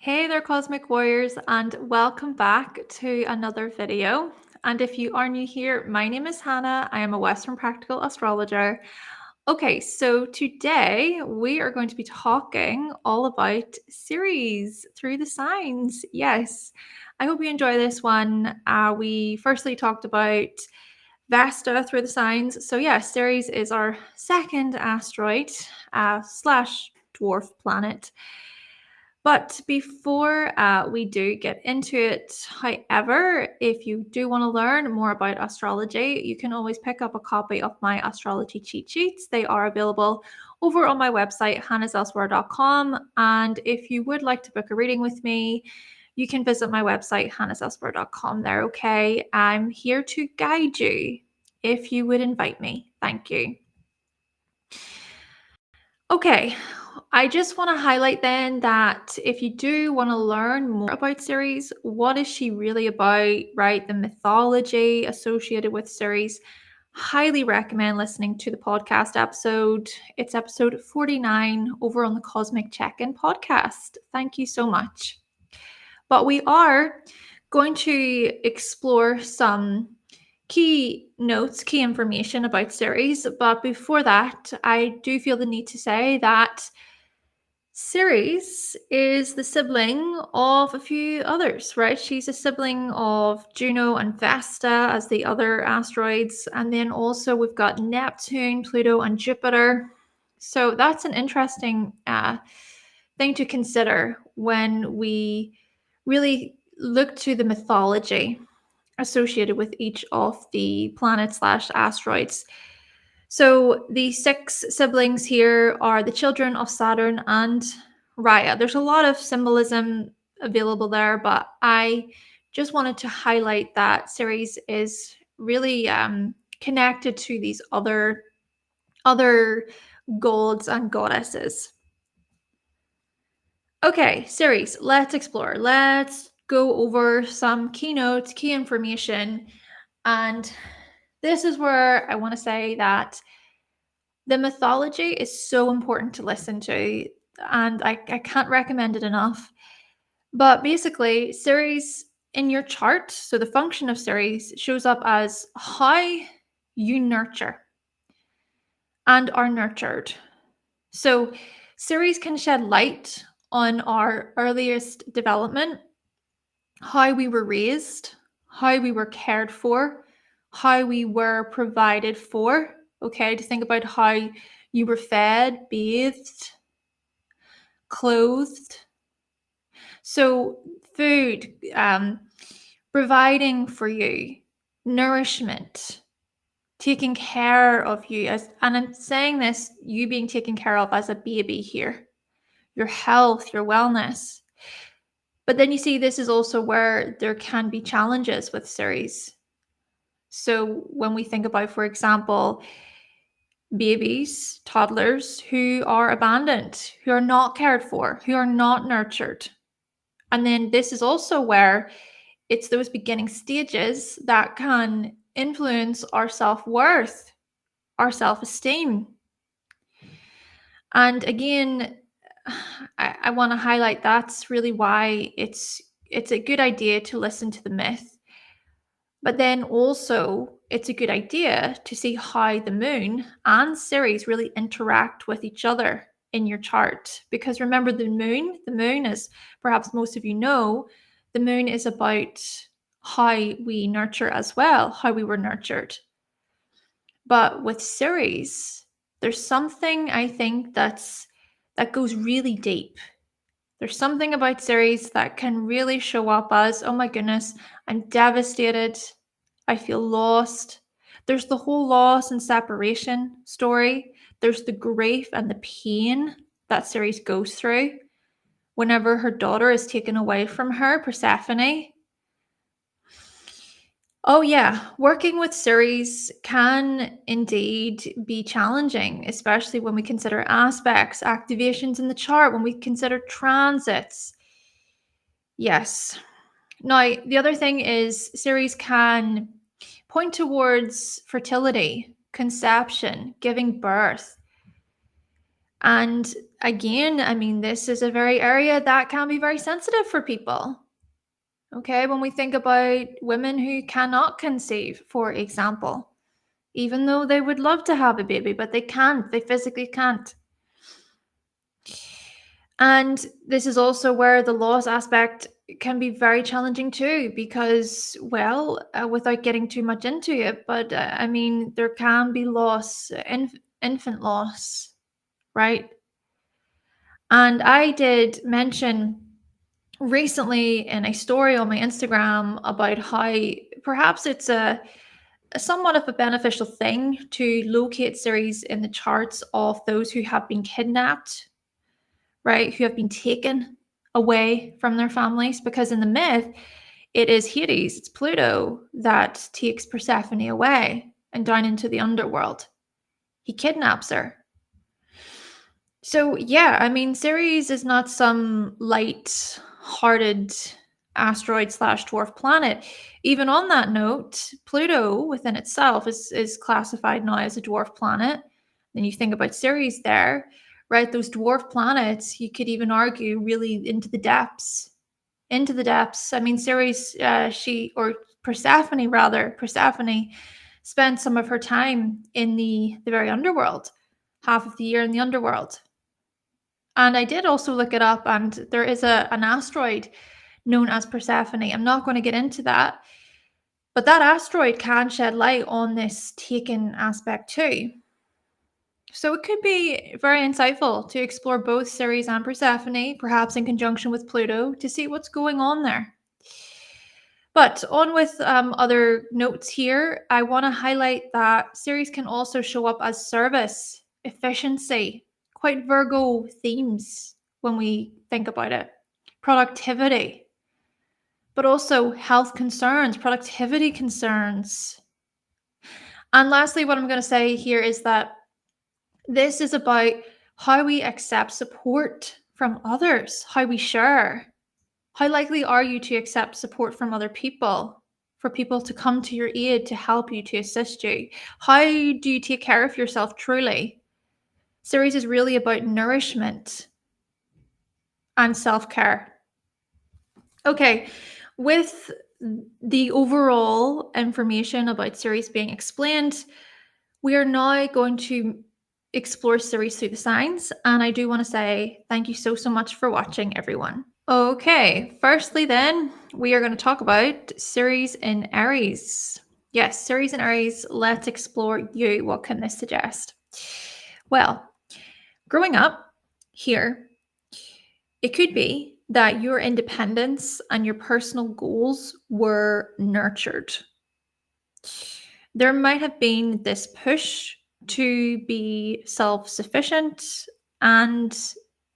Hey there, Cosmic Warriors, and welcome back to another video. And if you are new here, my name is Hannah. I am a Western Practical Astrologer. Okay, so today we are going to be talking all about Ceres through the signs. Yes, I hope you enjoy this one. We firstly talked about Vesta through the signs. So yeah, Ceres is our second asteroid slash dwarf planet. But before we do get into it, however, if you do want to learn more about astrology, you can always pick up a copy of my astrology cheat sheets. They are available over on my website, hannahselsewhere.com. And if you would like to book a reading with me, you can visit my website, hannahselsewhere.com there, okay? I'm here to guide you if you would invite me. Thank you. Okay, I just want to highlight then that if you do want to learn more about Ceres, what is she really about, right? The mythology associated with Ceres, highly recommend listening to the podcast episode. It's episode 49 over on the Cosmic Check-In podcast. Thank you so much. But we are going to explore some key notes, key information about Ceres. But before that, I do feel the need to say that Ceres is the sibling of a few others, right? She's a sibling of Juno and Vesta as the other asteroids. And then also we've got Neptune, Pluto, and Jupiter. So that's an interesting thing to consider when we really look to the mythology associated with each of the planets slash asteroids. So the 6 siblings here are the children of Saturn and Raya. There's a lot of symbolism available there, but I just wanted to highlight that Ceres is really connected to these other gods and goddesses. Okay, Ceres, let's explore. Let's go over some keynotes, key information. And this is where I want to say that the mythology is so important to listen to, and I can't recommend it enough. But basically, Ceres in your chart, so the function of Ceres shows up as how you nurture and are nurtured. So Ceres can shed light on our earliest development, how we were raised, how we were cared for, how we were provided for. Okay, to think about how you were fed, bathed, clothed. So food, providing for you, nourishment, taking care of you. And I'm saying this, you being taken care of as a baby here, your health, your wellness. But then you see this is also where there can be challenges with Ceres. So when we think about, for example, babies, toddlers who are abandoned, who are not cared for, who are not nurtured. And then this is also where it's those beginning stages that can influence our self-worth, our self-esteem. And again, I want to highlight that's really why it's a good idea to listen to the myth. But then also, it's a good idea to see how the moon and Ceres really interact with each other in your chart. Because remember, the moon is, perhaps most of you know, the moon is about how we nurture as well, how we were nurtured. But with Ceres, there's something I think that goes really deep. There's something about Ceres that can really show up as, oh my goodness, I'm devastated. I feel lost. There's the whole loss and separation story. There's the grief and the pain that Ceres goes through whenever her daughter is taken away from her, Persephone. Oh yeah, working with Ceres can indeed be challenging, especially when we consider aspects, activations in the chart, when we consider transits. Yes. Now, the other thing is Ceres can point towards fertility, conception, giving birth. And again, I mean, this is a very area that can be very sensitive for people. Okay, when we think about women who cannot conceive, for example, even though they would love to have a baby, but they can't, they physically can't. And this is also where the loss aspect can be very challenging too, because, well, without getting too much into it, but I mean, there can be loss, infant loss, right? And I did mention recently in a story on my Instagram about how perhaps it's a somewhat of a beneficial thing to locate Ceres in the charts of those who have been kidnapped, right? Who have been taken away from their families, because in the myth, it is Hades, it's Pluto that takes Persephone away and down into the underworld. He kidnaps her. So, yeah, I mean, Ceres is not some light-hearted asteroid slash dwarf planet. Even on that note, Pluto within itself is classified now as a dwarf planet. Then you think about Ceres there, right? Those dwarf planets, you could even argue, really into the depths. Into the depths. I mean, Ceres, or Persephone rather, Persephone spent some of her time in the very underworld, half of the year in the underworld. And I did also look it up, and there is an asteroid known as Persephone. I'm not going to get into that, but that asteroid can shed light on this taken aspect too. So it could be very insightful to explore both Ceres and Persephone, perhaps in conjunction with Pluto, to see what's going on there. But on with other notes here, I want to highlight that Ceres can also show up as service, efficiency, quite Virgo themes when we think about it. Productivity, but also health concerns, productivity concerns. And lastly, what I'm going to say here is that this is about how we accept support from others, how we share. How likely are you to accept support from other people, for people to come to your aid, to help you, to assist you? How do you take care of yourself truly? Ceres is really about nourishment and self-care. Okay, with the overall information about Ceres being explained, we are now going to explore Ceres through the signs. And I do want to say thank you so much for watching, everyone. Okay, firstly then, we are going to talk about Ceres in Aries. Yes, Ceres in Aries, let's explore you. What can this suggest? Well, growing up here, it could be that your independence and your personal goals were nurtured. There might have been this push to be self-sufficient, and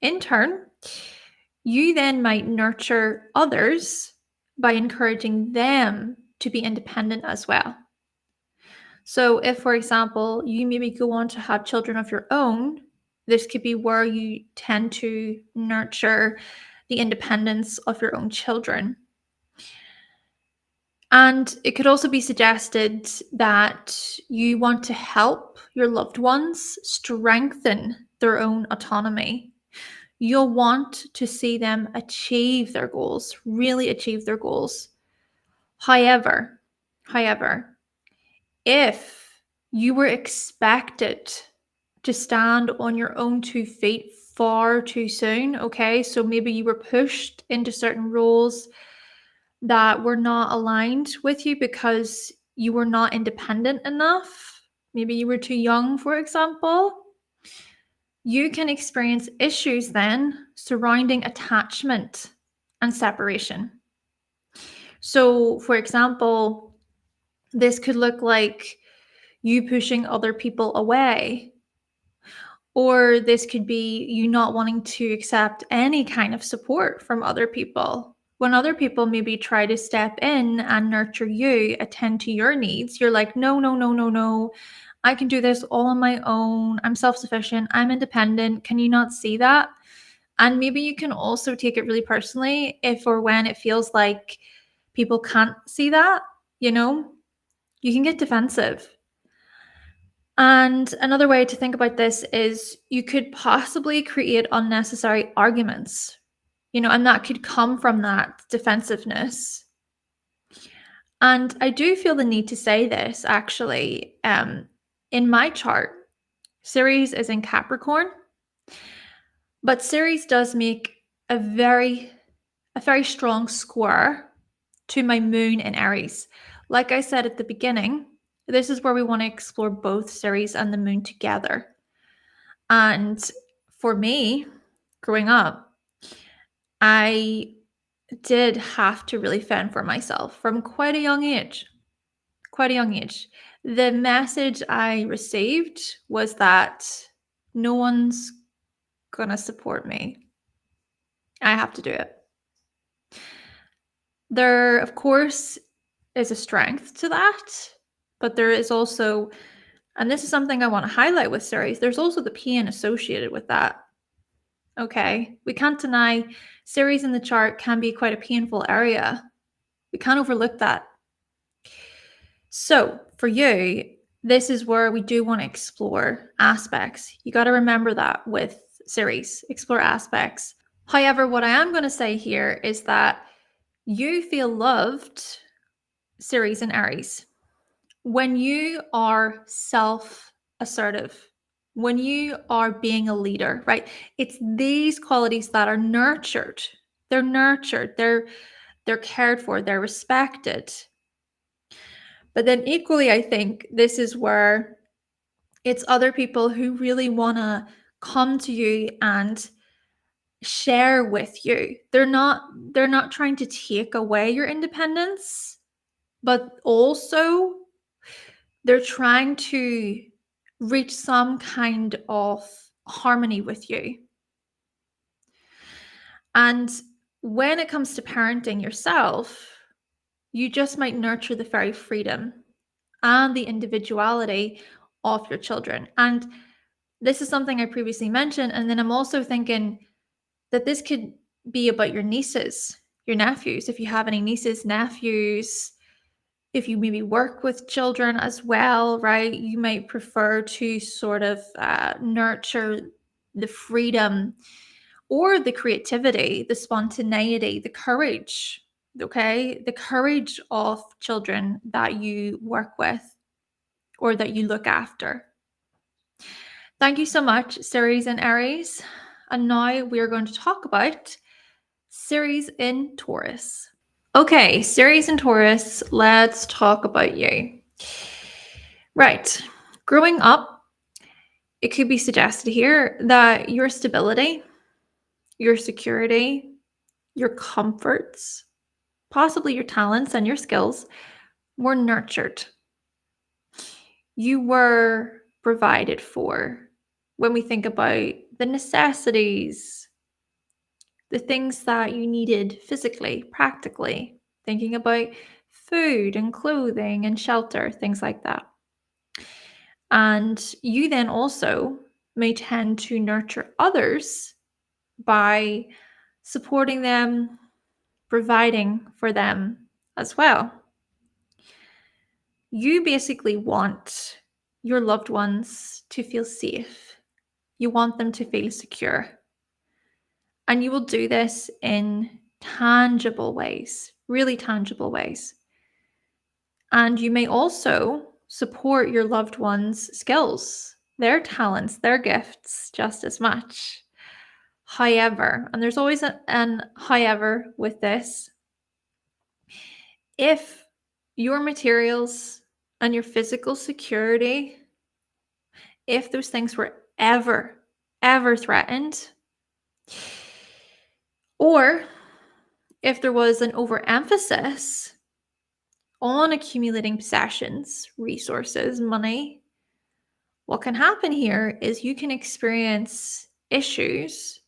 in turn, you then might nurture others by encouraging them to be independent as well. So if, for example, you maybe go on to have children of your own, this could be where you tend to nurture the independence of your own children. And it could also be suggested that you want to help your loved ones strengthen their own autonomy. You'll want to see them achieve their goals, really achieve their goals. However, if you were expected to stand on your own 2 feet far too soon, okay, so maybe you were pushed into certain roles that were not aligned with you because you were not independent enough, maybe you were too young, for example, you can experience issues then surrounding attachment and separation. So, for example, this could look like you pushing other people away, or this could be you not wanting to accept any kind of support from other people. When other people maybe try to step in and nurture you, attend to your needs, you're like, no, no, no, no, no. I can do this all on my own. I'm self-sufficient. I'm independent. Can you not see that? And maybe you can also take it really personally if or when it feels like people can't see that, you know, you can get defensive. And another way to think about this is you could possibly create unnecessary arguments, and that could come from that defensiveness. And I do feel the need to say this actually. In my chart, Ceres is in Capricorn, but Ceres does make a very strong square to my moon in Aries. Like I said at the beginning, this is where we want to explore both Ceres and the moon together. And for me, growing up, I did have to really fend for myself from quite a young age. Quite a young age. The message I received was that no one's gonna support me. I have to do it. There, of course, is a strength to that, but there is also, and this is something I want to highlight with Ceres, there's also the pain associated with that. Okay, we can't deny Ceres in the chart can be quite a painful area. We can't overlook that. So for you, this is where we do want to explore aspects. You got to remember that with Ceres, explore aspects. However, what I am going to say here is that you feel loved, Ceres and Aries, when you are self-assertive, when you are being a leader, right? It's these qualities that are nurtured. They're nurtured, they're cared for, they're respected. But then equally, I think this is where it's other people who really want to come to you and share with you. They're not trying to take away your independence, but also they're trying to reach some kind of harmony with you. And when it comes to parenting yourself, you just might nurture the very freedom and the individuality of your children. And this is something I previously mentioned. And then I'm also thinking that this could be about your nieces, your nephews, if you have any nieces, nephews, if you maybe work with children as well, right? You might prefer to sort of nurture the freedom or the creativity, the spontaneity, the courage, okay? The courage of children that you work with or that you look after. Thank you so much, Ceres and Aries. And now we are going to talk about Ceres in Taurus. Okay, Ceres in Taurus, let's talk about you. Right. Growing up, it could be suggested here that your stability, your security, your comforts, possibly your talents and your skills were nurtured. You were provided for. When we think about the necessities, the things that you needed physically, practically, thinking about food and clothing and shelter, things like that. And you then also may tend to nurture others by supporting them, providing for them as well. You basically want your loved ones to feel safe. You want them to feel secure. And you will do this in tangible ways, really tangible ways. And you may also support your loved ones' skills, their talents, their gifts just as much. However, and there's always an however with this, if your materials and your physical security, if those things were ever threatened, or if there was an overemphasis on accumulating possessions, resources, money, what can happen here is you can experience issues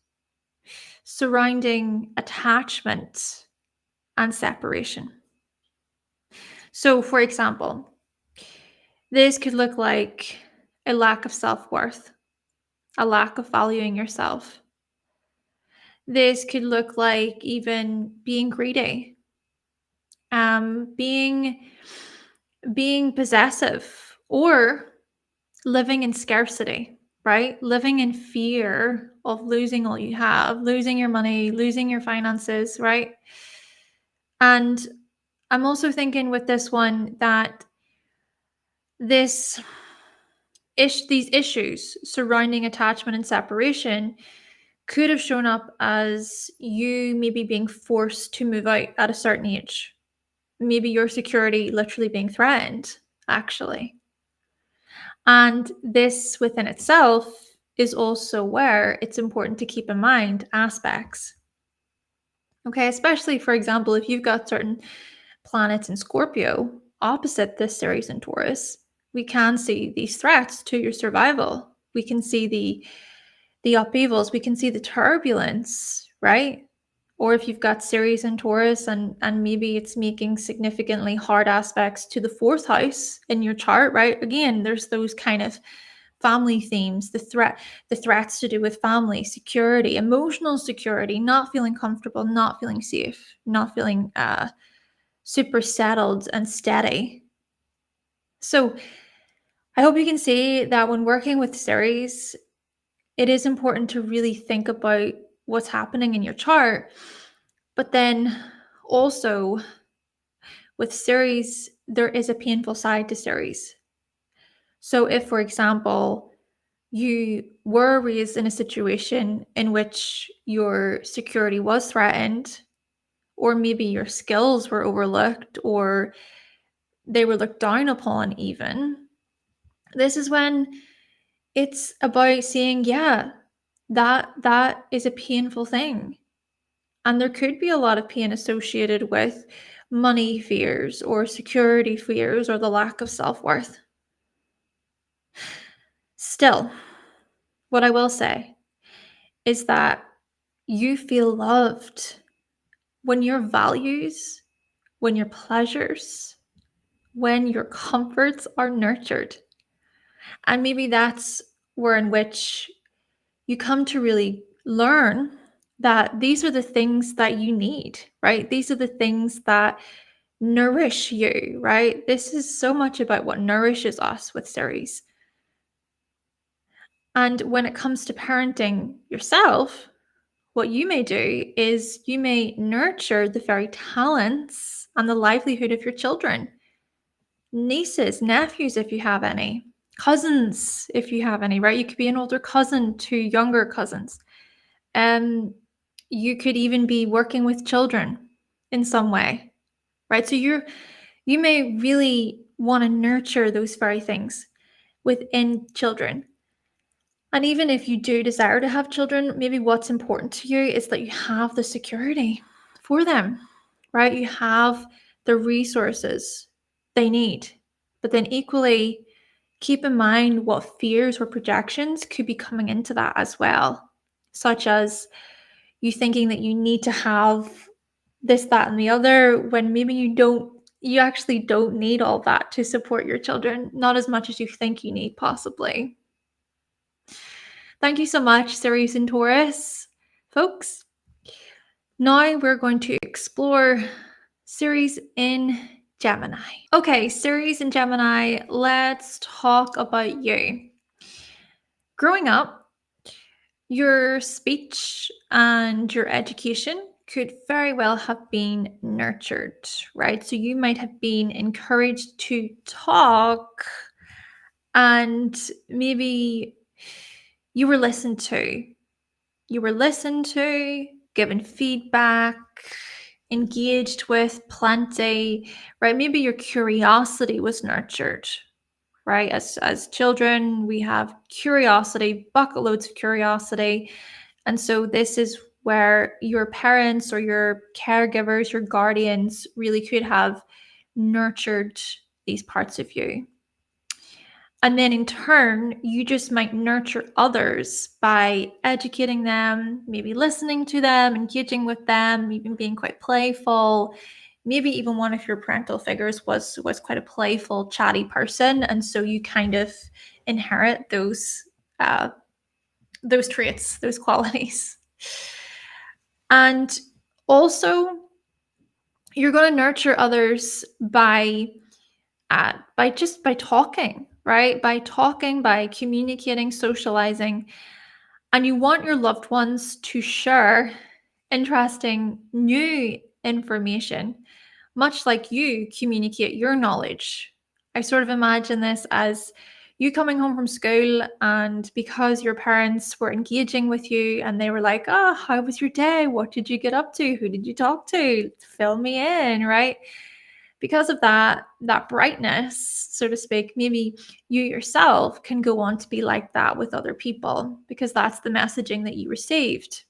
surrounding attachment and separation. So, for example, this could look like a lack of self-worth, a lack of valuing yourself. This could look like even being greedy, being possessive, or living in scarcity, right? Living in fear of losing all you have, losing your money, losing your finances, right? And I'm also thinking with this one that these issues surrounding attachment and separation could have shown up as you maybe being forced to move out at a certain age. Maybe your security literally being threatened, actually. And this within itself is also where it's important to keep in mind aspects. Okay, especially for example, if you've got certain planets in Scorpio opposite this Ceres in Taurus, we can see these threats to your survival. We can see the upheavals, we can see the turbulence, right? Or if you've got Ceres and Taurus and maybe it's making significantly hard aspects to the fourth house in your chart, right? Again, there's those kind of family themes, the threats to do with family, security, emotional security, not feeling comfortable, not feeling safe, not feeling super settled and steady. So I hope you can see that when working with Ceres, it is important to really think about what's happening in your chart. But then also with Ceres, there is a painful side to Ceres. So if, for example, you were raised in a situation in which your security was threatened, or maybe your skills were overlooked, or they were looked down upon, even, this is when it's about saying, yeah, that is a painful thing. And there could be a lot of pain associated with money fears or security fears or the lack of self-worth. Still, what I will say is that you feel loved when your values, when your pleasures, when your comforts are nurtured. And maybe that's where in which you come to really learn that these are the things that you need, right? These are the things that nourish you, right? This is so much about what nourishes us with Ceres. And when it comes to parenting yourself, what you may do is you may nurture the very talents and the livelihood of your children, nieces, nephews, if you have any, cousins, if you have any, right? You could be an older cousin to younger cousins. You could even be working with children in some way, right? So you may really want to nurture those very things within children. And even if you do desire to have children, maybe what's important to you is that you have the security for them, right? You have the resources they need. But then equally, keep in mind what fears or projections could be coming into that as well, such as you thinking that you need to have this, that, and the other, when maybe you actually don't need all that to support your children, not as much as you think you need, possibly. Thank you so much, Ceres and Taurus, folks. Now we're going to explore Ceres in Gemini. Okay, Ceres in Gemini, let's talk about you. Growing up, your speech and your education could very well have been nurtured, right? So you might have been encouraged to talk, and maybe you were listened to. You were listened to, given feedback, engaged with plenty, right? Maybe your curiosity was nurtured, right? As children, we have curiosity, bucket loads of curiosity. And so this is where your parents or your caregivers, your guardians really could have nurtured these parts of you. And then in turn, you just might nurture others by educating them, maybe listening to them, engaging with them, even being quite playful. Maybe even one of your parental figures was quite a playful, chatty person, and so you kind of inherit those traits, those qualities. And also, you're going to nurture others by talking, right? By talking, by communicating, socializing. And you want your loved ones to share interesting new information, much like you communicate your knowledge. I sort of imagine this as you coming home from school, and because your parents were engaging with you and they were like, oh, how was your day? What did you get up to? Who did you talk to? Fill me in, right? Because of that brightness, so to speak, maybe you yourself can go on to be like that with other people because that's the messaging that you received.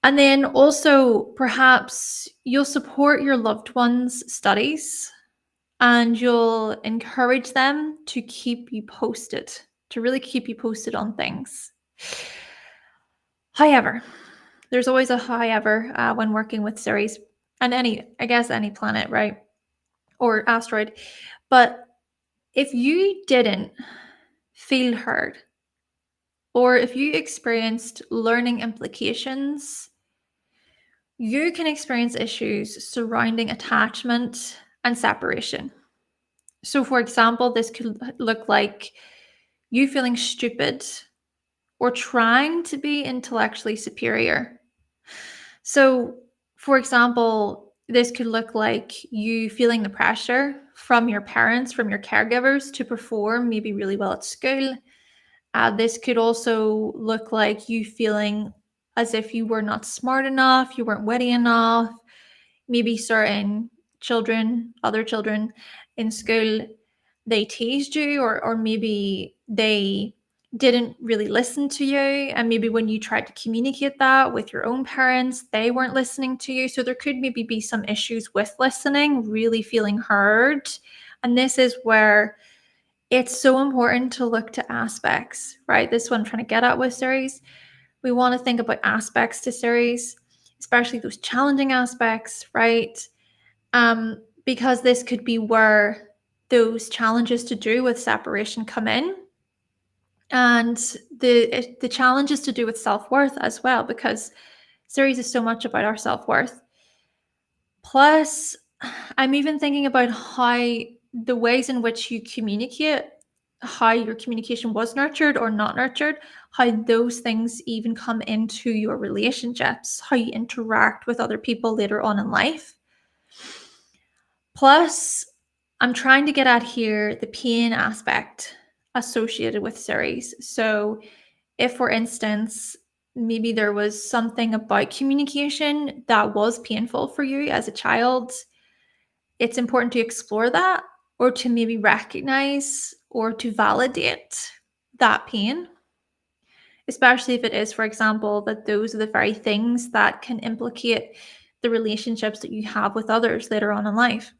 And then also, perhaps you'll support your loved ones' studies and you'll encourage them to keep you posted, to really keep you posted on things. However, there's always a however when working with Ceres and any planet, right? Or asteroid. But if you didn't feel heard, or if you experienced learning implications, you can experience issues surrounding attachment and separation. So, for example, this could look like you feeling stupid or trying to be intellectually superior. So, for example, this could look like you feeling the pressure from your parents, from your caregivers to perform maybe really well at school. This could also look like you feeling as if you were not smart enough, you weren't witty enough. Maybe certain children, other children in school, they teased you, or maybe they didn't really listen to you. And maybe when you tried to communicate that with your own parents, they weren't listening to you. So there could maybe be some issues with listening, really feeling heard. And this is where it's so important to look to aspects, right? This is what I'm trying to get at with Ceres. We want to think about aspects to Ceres, especially those challenging aspects, right? Because this could be where those challenges to do with separation come in. And the challenges to do with self-worth as well, because Ceres is so much about our self-worth. Plus, I'm even thinking about how the ways in which you communicate, how your communication was nurtured or not nurtured, how those things even come into your relationships, how you interact with other people later on in life. Plus, I'm trying to get at here the pain aspect associated with Ceres. So, if, for instance, maybe there was something about communication that was painful for you as a child, it's important to explore that, or to maybe recognize or to validate that pain, especially if it is, for example, that those are the very things that can implicate the relationships that you have with others later on in life.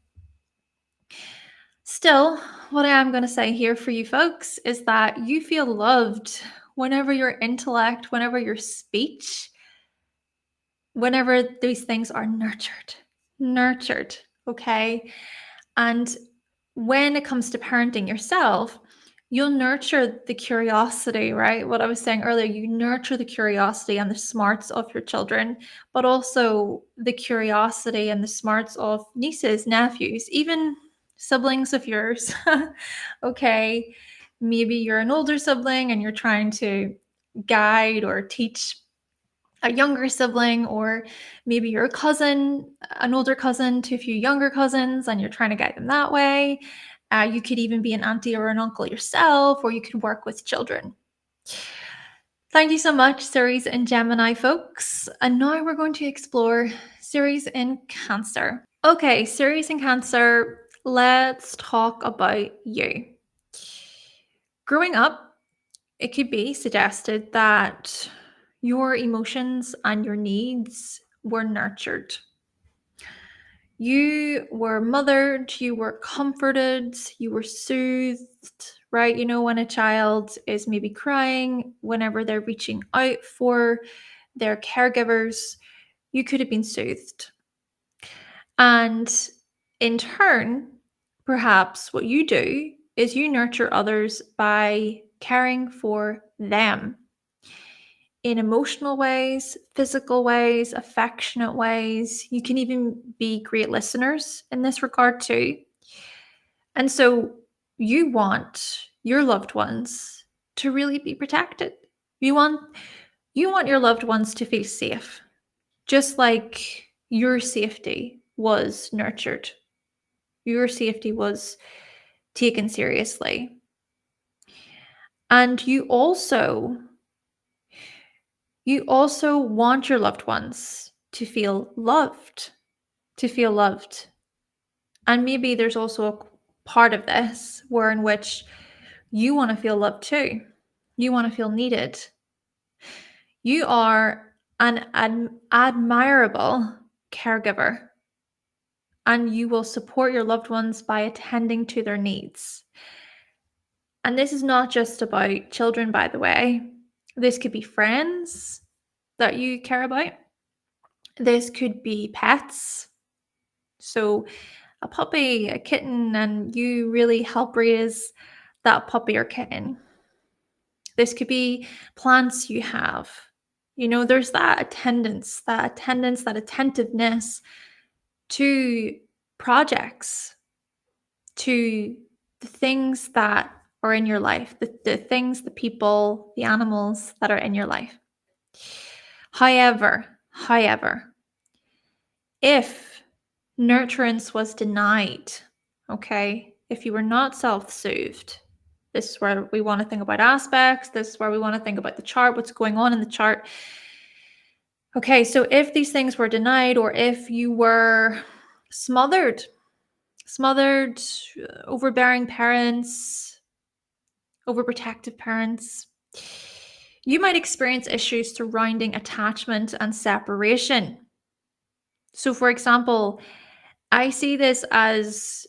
Still, what I am going to say here for you folks is that you feel loved whenever your intellect, whenever your speech, whenever these things are nurtured, okay? And when it comes to parenting yourself, you'll nurture the curiosity, right? What I was saying earlier, you nurture the curiosity and the smarts of your children, but also the curiosity and the smarts of nieces, nephews, even siblings of yours. Okay, maybe you're an older sibling and you're trying to guide or teach a younger sibling, or maybe you're a cousin, an older cousin to a few younger cousins, and you're trying to guide them that way. You could even be an auntie or an uncle yourself, or you could work with children. Thank you so much, Ceres and Gemini folks. And now we're going to explore Ceres in Cancer. Okay, Ceres in Cancer, let's talk about you. Growing up, it could be suggested that your emotions and your needs were nurtured. You were mothered, you were comforted, you were soothed, right? You know, when a child is maybe crying, whenever they're reaching out for their caregivers, you could have been soothed. And in turn, perhaps what you do is you nurture others by caring for them in emotional ways, physical ways, affectionate ways. You can even be great listeners in this regard too. And so you want your loved ones to really be protected. You want your loved ones to feel safe, just like your safety was nurtured. Your safety was taken seriously. And you also want your loved ones to feel loved, to feel loved. And maybe there's also a part of this where in which you want to feel loved too. You want to feel needed. You are an admirable caregiver, and you will support your loved ones by attending to their needs. And this is not just about children, by the way. This could be friends that you care about. This could be pets. So, a puppy, a kitten, and you really help raise that puppy or kitten. This could be plants you have. There's that attendance, that attentiveness to projects, to the things that are in your life, the things, the people, the animals that are in your life. However, if nurturance was denied, okay, if you were not self-soothed, this is where we want to think about aspects. This is where we want to think about the chart, what's going on in the chart. Okay, so if these things were denied, or if you were smothered, overbearing parents, overprotective parents, you might experience issues surrounding attachment and separation. So, for example, I see this as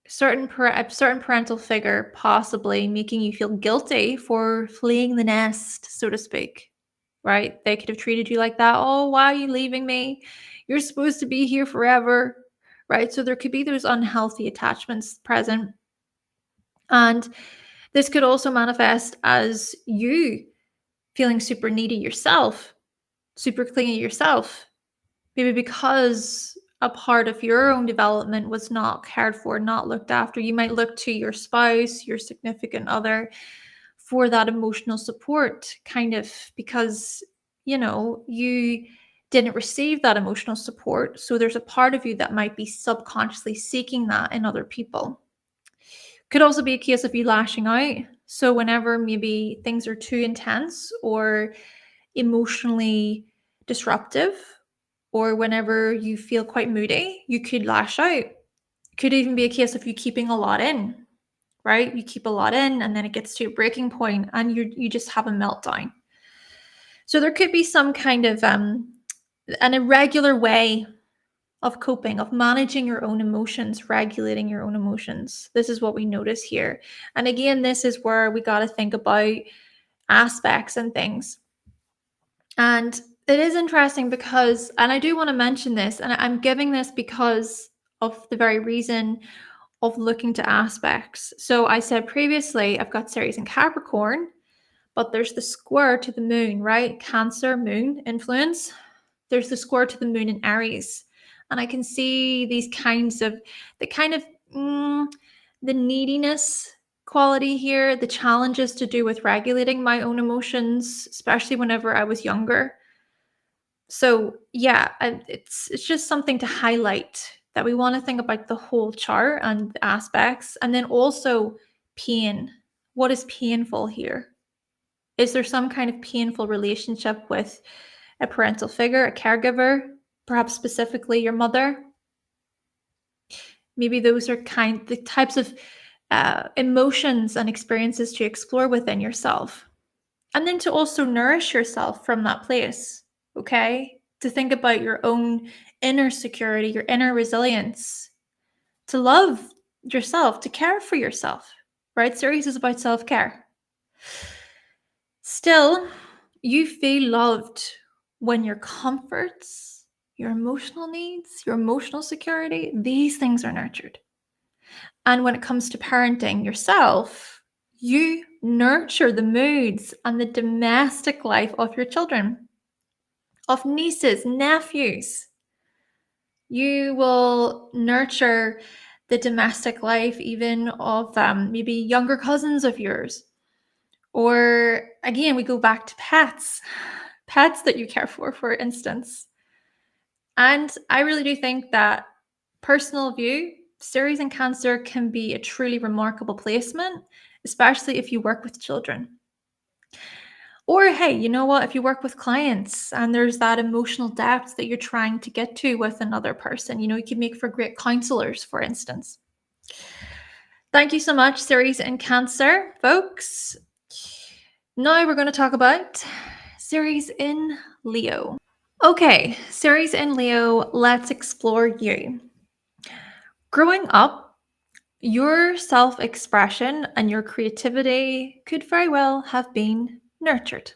a certain parental figure possibly making you feel guilty for fleeing the nest, so to speak, right? They could have treated you like that. Oh, why are you leaving me? You're supposed to be here forever, right? So there could be those unhealthy attachments present. And this could also manifest as you feeling super needy yourself, super clingy yourself, maybe because a part of your own development was not cared for, not looked after. You might look to your spouse, your significant other for that emotional support, kind of because, you didn't receive that emotional support. So there's a part of you that might be subconsciously seeking that in other people. Could also be a case of you lashing out. So whenever maybe things are too intense or emotionally disruptive, or whenever you feel quite moody, you could lash out. Could even be a case of you keeping a lot in, right? You keep a lot in and then it gets to a breaking point and you just have a meltdown. So there could be some kind of an irregular way of coping, of managing your own emotions, regulating your own emotions. This is what we notice here. And again, this is where we got to think about aspects and things. And it is interesting because, and I do want to mention this, and I'm giving this because of the very reason of looking to aspects. So I said previously, I've got Ceres in Capricorn, but there's the square to the moon, right? Cancer, moon influence. There's the square to the moon in Aries. And I can see these kinds of, the neediness quality here, the challenges to do with regulating my own emotions, especially whenever I was younger. So yeah, it's just something to highlight that we want to think about the whole chart and the aspects, and then also pain. What is painful here? Is there some kind of painful relationship with a parental figure, a caregiver, perhaps specifically your mother? Maybe those are the types of emotions and experiences to explore within yourself. And then to also nourish yourself from that place, okay? To think about your own inner security, your inner resilience, to love yourself, to care for yourself, right? Ceres is about self-care. Still, you feel loved when your comforts, your emotional needs, your emotional security, these things are nurtured. And when it comes to parenting yourself, you nurture the moods and the domestic life of your children, of nieces, nephews. You will nurture the domestic life, even of maybe younger cousins of yours. Or again, we go back to pets that you care for instance. And I really do think that, personal view, Ceres in Cancer can be a truly remarkable placement, especially if you work with children. Or hey, you know what? If you work with clients and there's that emotional depth that you're trying to get to with another person, you can make for great counselors, for instance. Thank you so much, Ceres in Cancer, folks. Now we're going to talk about Ceres in Leo. Okay, Ceres in Leo, let's explore you. Growing up, your self-expression and your creativity could very well have been nurtured.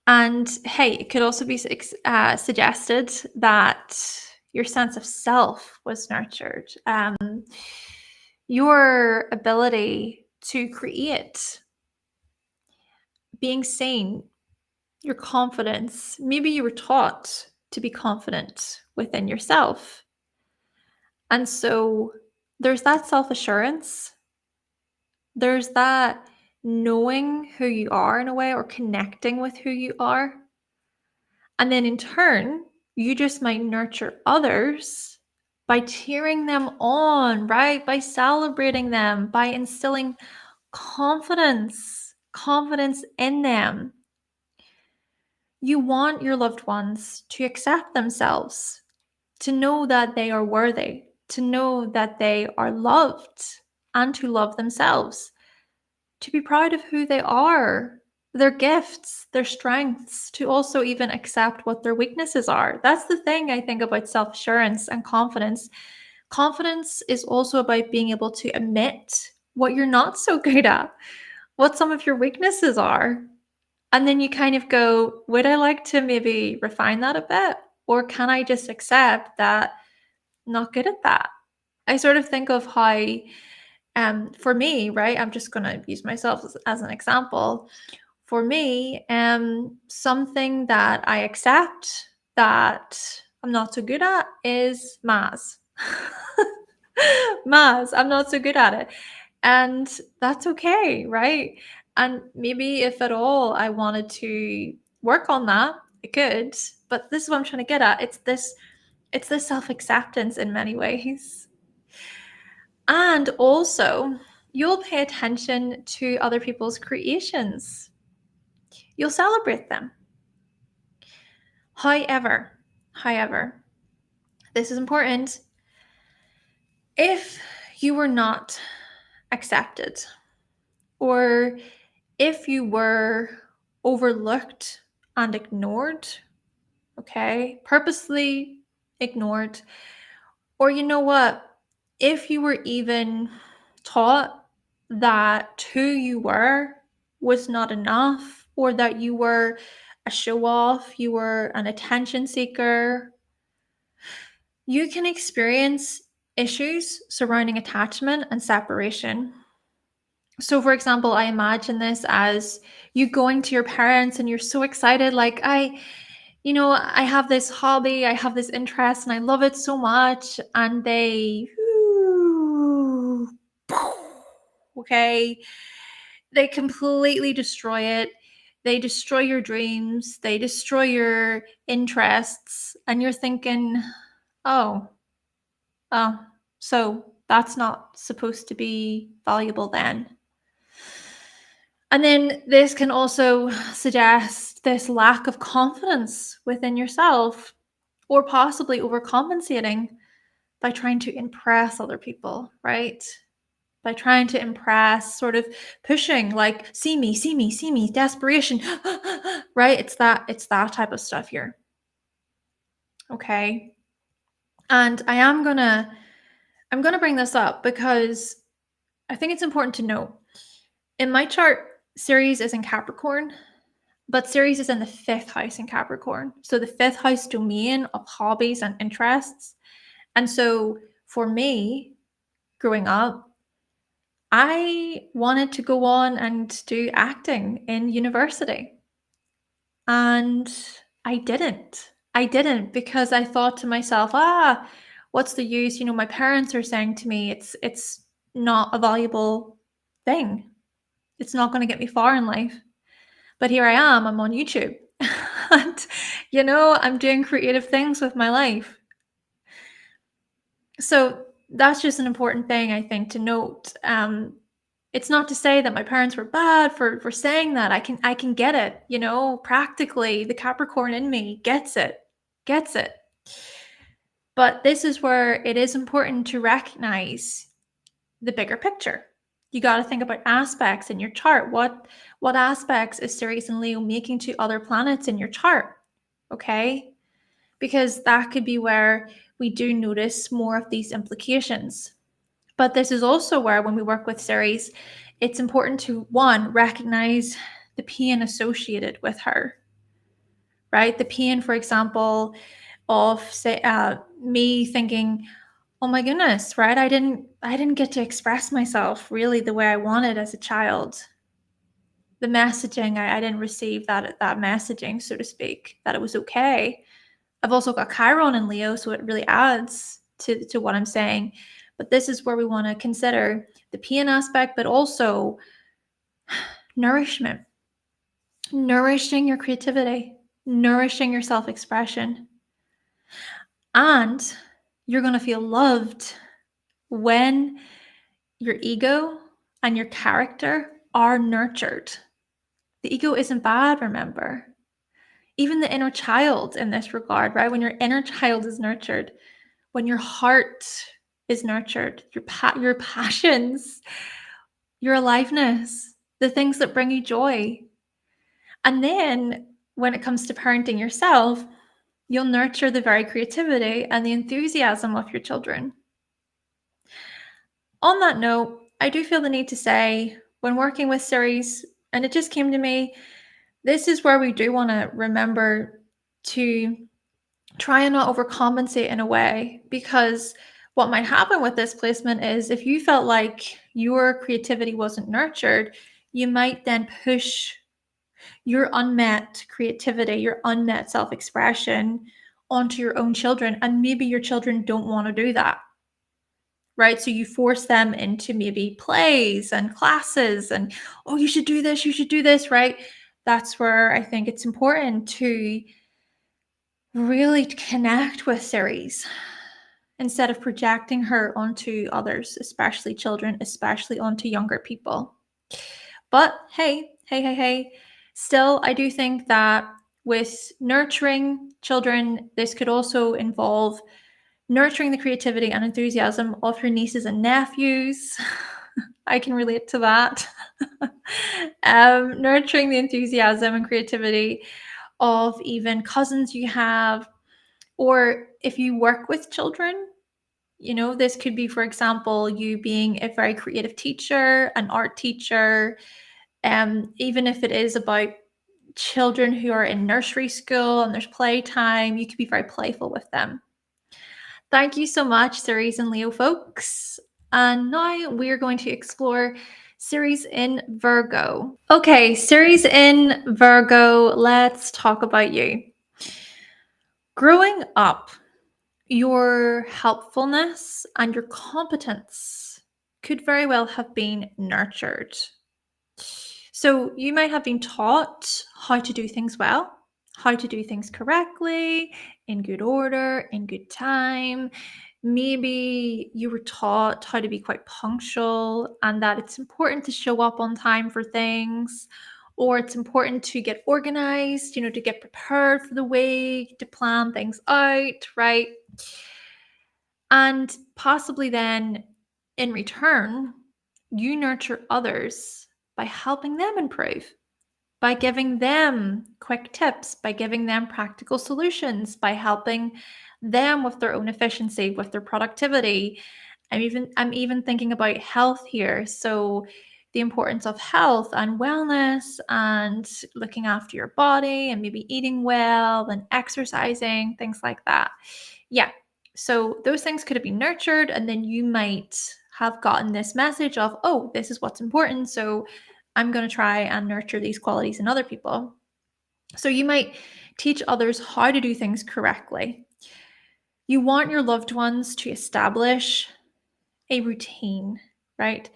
And hey, it could also be suggested that your sense of self was nurtured. Your ability to create, being seen, your confidence. Maybe you were taught to be confident within yourself. And so there's that self-assurance. There's that knowing who you are in a way, or connecting with who you are. And then in turn, you just might nurture others by cheering them on, right? By celebrating them, by instilling confidence in them. You want your loved ones to accept themselves, to know that they are worthy, to know that they are loved, and to love themselves, to be proud of who they are, their gifts, their strengths, to also even accept what their weaknesses are. That's the thing I think about self-assurance and confidence. Confidence is also about being able to admit what you're not so good at, what some of your weaknesses are. And then you kind of go, would I like to maybe refine that a bit? Or can I just accept that I'm not good at that? I sort of think of how, for me, right, I'm just going to use myself as an example. For me, something that I accept that I'm not so good at is maths. Maths, I'm not so good at it. And that's okay, right? And maybe if at all I wanted to work on that, I could. But this is what I'm trying to get at. It's this self-acceptance in many ways. And also, you'll pay attention to other people's creations. You'll celebrate them. However, this is important. If you were not accepted, or if you were overlooked and ignored, okay, purposely ignored, or you know what, if you were even taught that who you were was not enough, or that you were a show-off, you were an attention seeker, you can experience issues surrounding attachment and separation. So, for example, I imagine this as you going to your parents and you're so excited, like, I have this hobby, I have this interest, and I love it so much. And they, okay, they completely destroy it. They destroy your dreams, they destroy your interests, and you're thinking, oh, so that's not supposed to be valuable then. And then this can also suggest this lack of confidence within yourself, or possibly overcompensating by trying to impress other people, right? By trying to impress, sort of pushing, like, see me, desperation, right? It's that type of stuff here. Okay. And I'm gonna bring this up because I think it's important to know. In my chart, Ceres is in Capricorn, but Ceres is in the 5th house in Capricorn. So the 5th house domain of hobbies and interests. And so for me, growing up, I wanted to go on and do acting in university. And I didn't because I thought to myself, what's the use? My parents are saying to me it's not a valuable thing. It's not going to get me far in life. But here I am, I'm on YouTube. And I'm doing creative things with my life. So that's just an important thing, I think, to note. It's not to say that my parents were bad for saying that. I can get it, practically the Capricorn in me gets it. But this is where it is important to recognize the bigger picture. You got to think about aspects in your chart. What aspects is Ceres and Leo making to other planets in your chart? Okay? Because that could be where we do notice more of these implications. But this is also where, when we work with Ceres, it's important to, one, recognize the pain associated with her, right? The pain, for example, of say me thinking, oh my goodness, right? I didn't get to express myself really the way I wanted as a child. The messaging, I didn't receive that messaging, so to speak, that it was okay. I've also got Chiron in Leo, so it really adds to what I'm saying. But this is where we want to consider the pain aspect, but also nourishment. Nourishing your creativity, nourishing your self-expression. And you're going to feel loved when your ego and your character are nurtured. The ego isn't bad, remember. Even the inner child in this regard, right? When your inner child is nurtured, when your heart is nurtured, your passions, your aliveness, the things that bring you joy. And then when it comes to parenting yourself, you'll nurture the very creativity and the enthusiasm of your children. On that note, I do feel the need to say, when working with Ceres, and it just came to me, this is where we do want to remember to try and not overcompensate in a way, because what might happen with this placement is if you felt like your creativity wasn't nurtured, you might then push your unmet creativity, your unmet self-expression onto your own children, and maybe your children don't want to do that. Right? So you force them into maybe plays and classes and, oh, you should do this, right? That's where I think it's important to really connect with Ceres instead of projecting her onto others, especially children, especially onto younger people. But hey, still, I do think that with nurturing children, this could also involve nurturing the creativity and enthusiasm of your nieces and nephews. I can relate to that. Nurturing the enthusiasm and creativity of even cousins you have, or if you work with children, this could be, for example, you being a very creative teacher, an art teacher, even if it is about children who are in nursery school and there's playtime, you could be very playful with them. Thank you so much, Ceres and Leo folks. And now we're going to explore Ceres in Virgo. Okay, Ceres in Virgo, let's talk about you. Growing up, your helpfulness and your competence could very well have been nurtured. So you might have been taught how to do things well, how to do things correctly, in good order, in good time. Maybe you were taught how to be quite punctual and that it's important to show up on time for things, or it's important to get organized, to get prepared for the week, to plan things out, right? And possibly then, in return, you nurture others by helping them improve, by giving them quick tips, by giving them practical solutions, by helping them with their own efficiency, with their productivity. I'm even thinking about health here. So the importance of health and wellness and looking after your body and maybe eating well and exercising, things like that. Yeah. So those things could have been nurtured, and then you might have gotten this message of, oh, this is what's important. So I'm going to try and nurture these qualities in other people. So you might teach others how to do things correctly. You want your loved ones to establish a routine, right?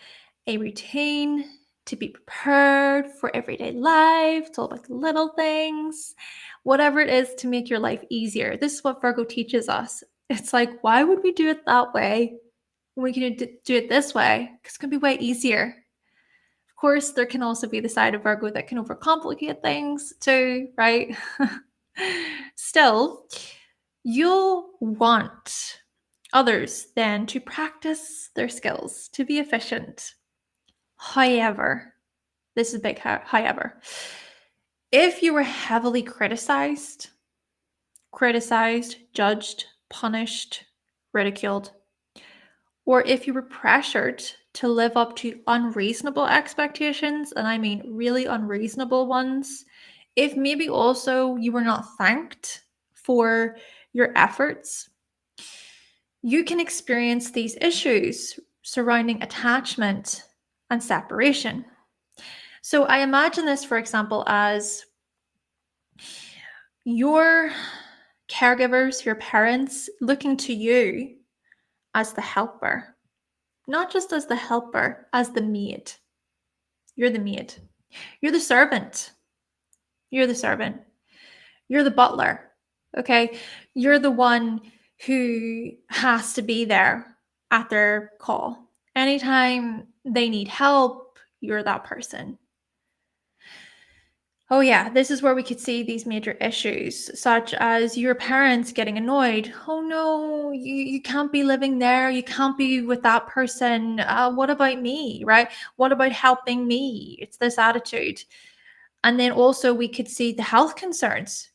A routine to be prepared for everyday life. It's all about the little things, whatever it is to make your life easier. This is what Virgo teaches us. It's like, why would we do it that way when we can do it this way? Because it's going to be way easier. Of course, there can also be the side of Virgo that can overcomplicate things too, right? Still, you'll want others then to practice their skills to be efficient. However, this is a big however. If you were heavily criticized, judged, punished, ridiculed, or if you were pressured to live up to unreasonable expectations, and I mean really unreasonable ones, if maybe also you were not thanked for your efforts, you can experience these issues surrounding attachment and separation. So I imagine this, for example, as your caregivers, your parents, looking to you as the helper, not just as the helper, as the maid. You're the maid. You're the servant. You're the servant. You're the butler. Okay. You're the one who has to be there at their call. Anytime they need help, you're that person. Oh yeah, this is where we could see these major issues, such as your parents getting annoyed. Oh no, you can't be living there. You can't be with that person. What about me, right? What about helping me? It's this attitude. And then also we could see the health concerns,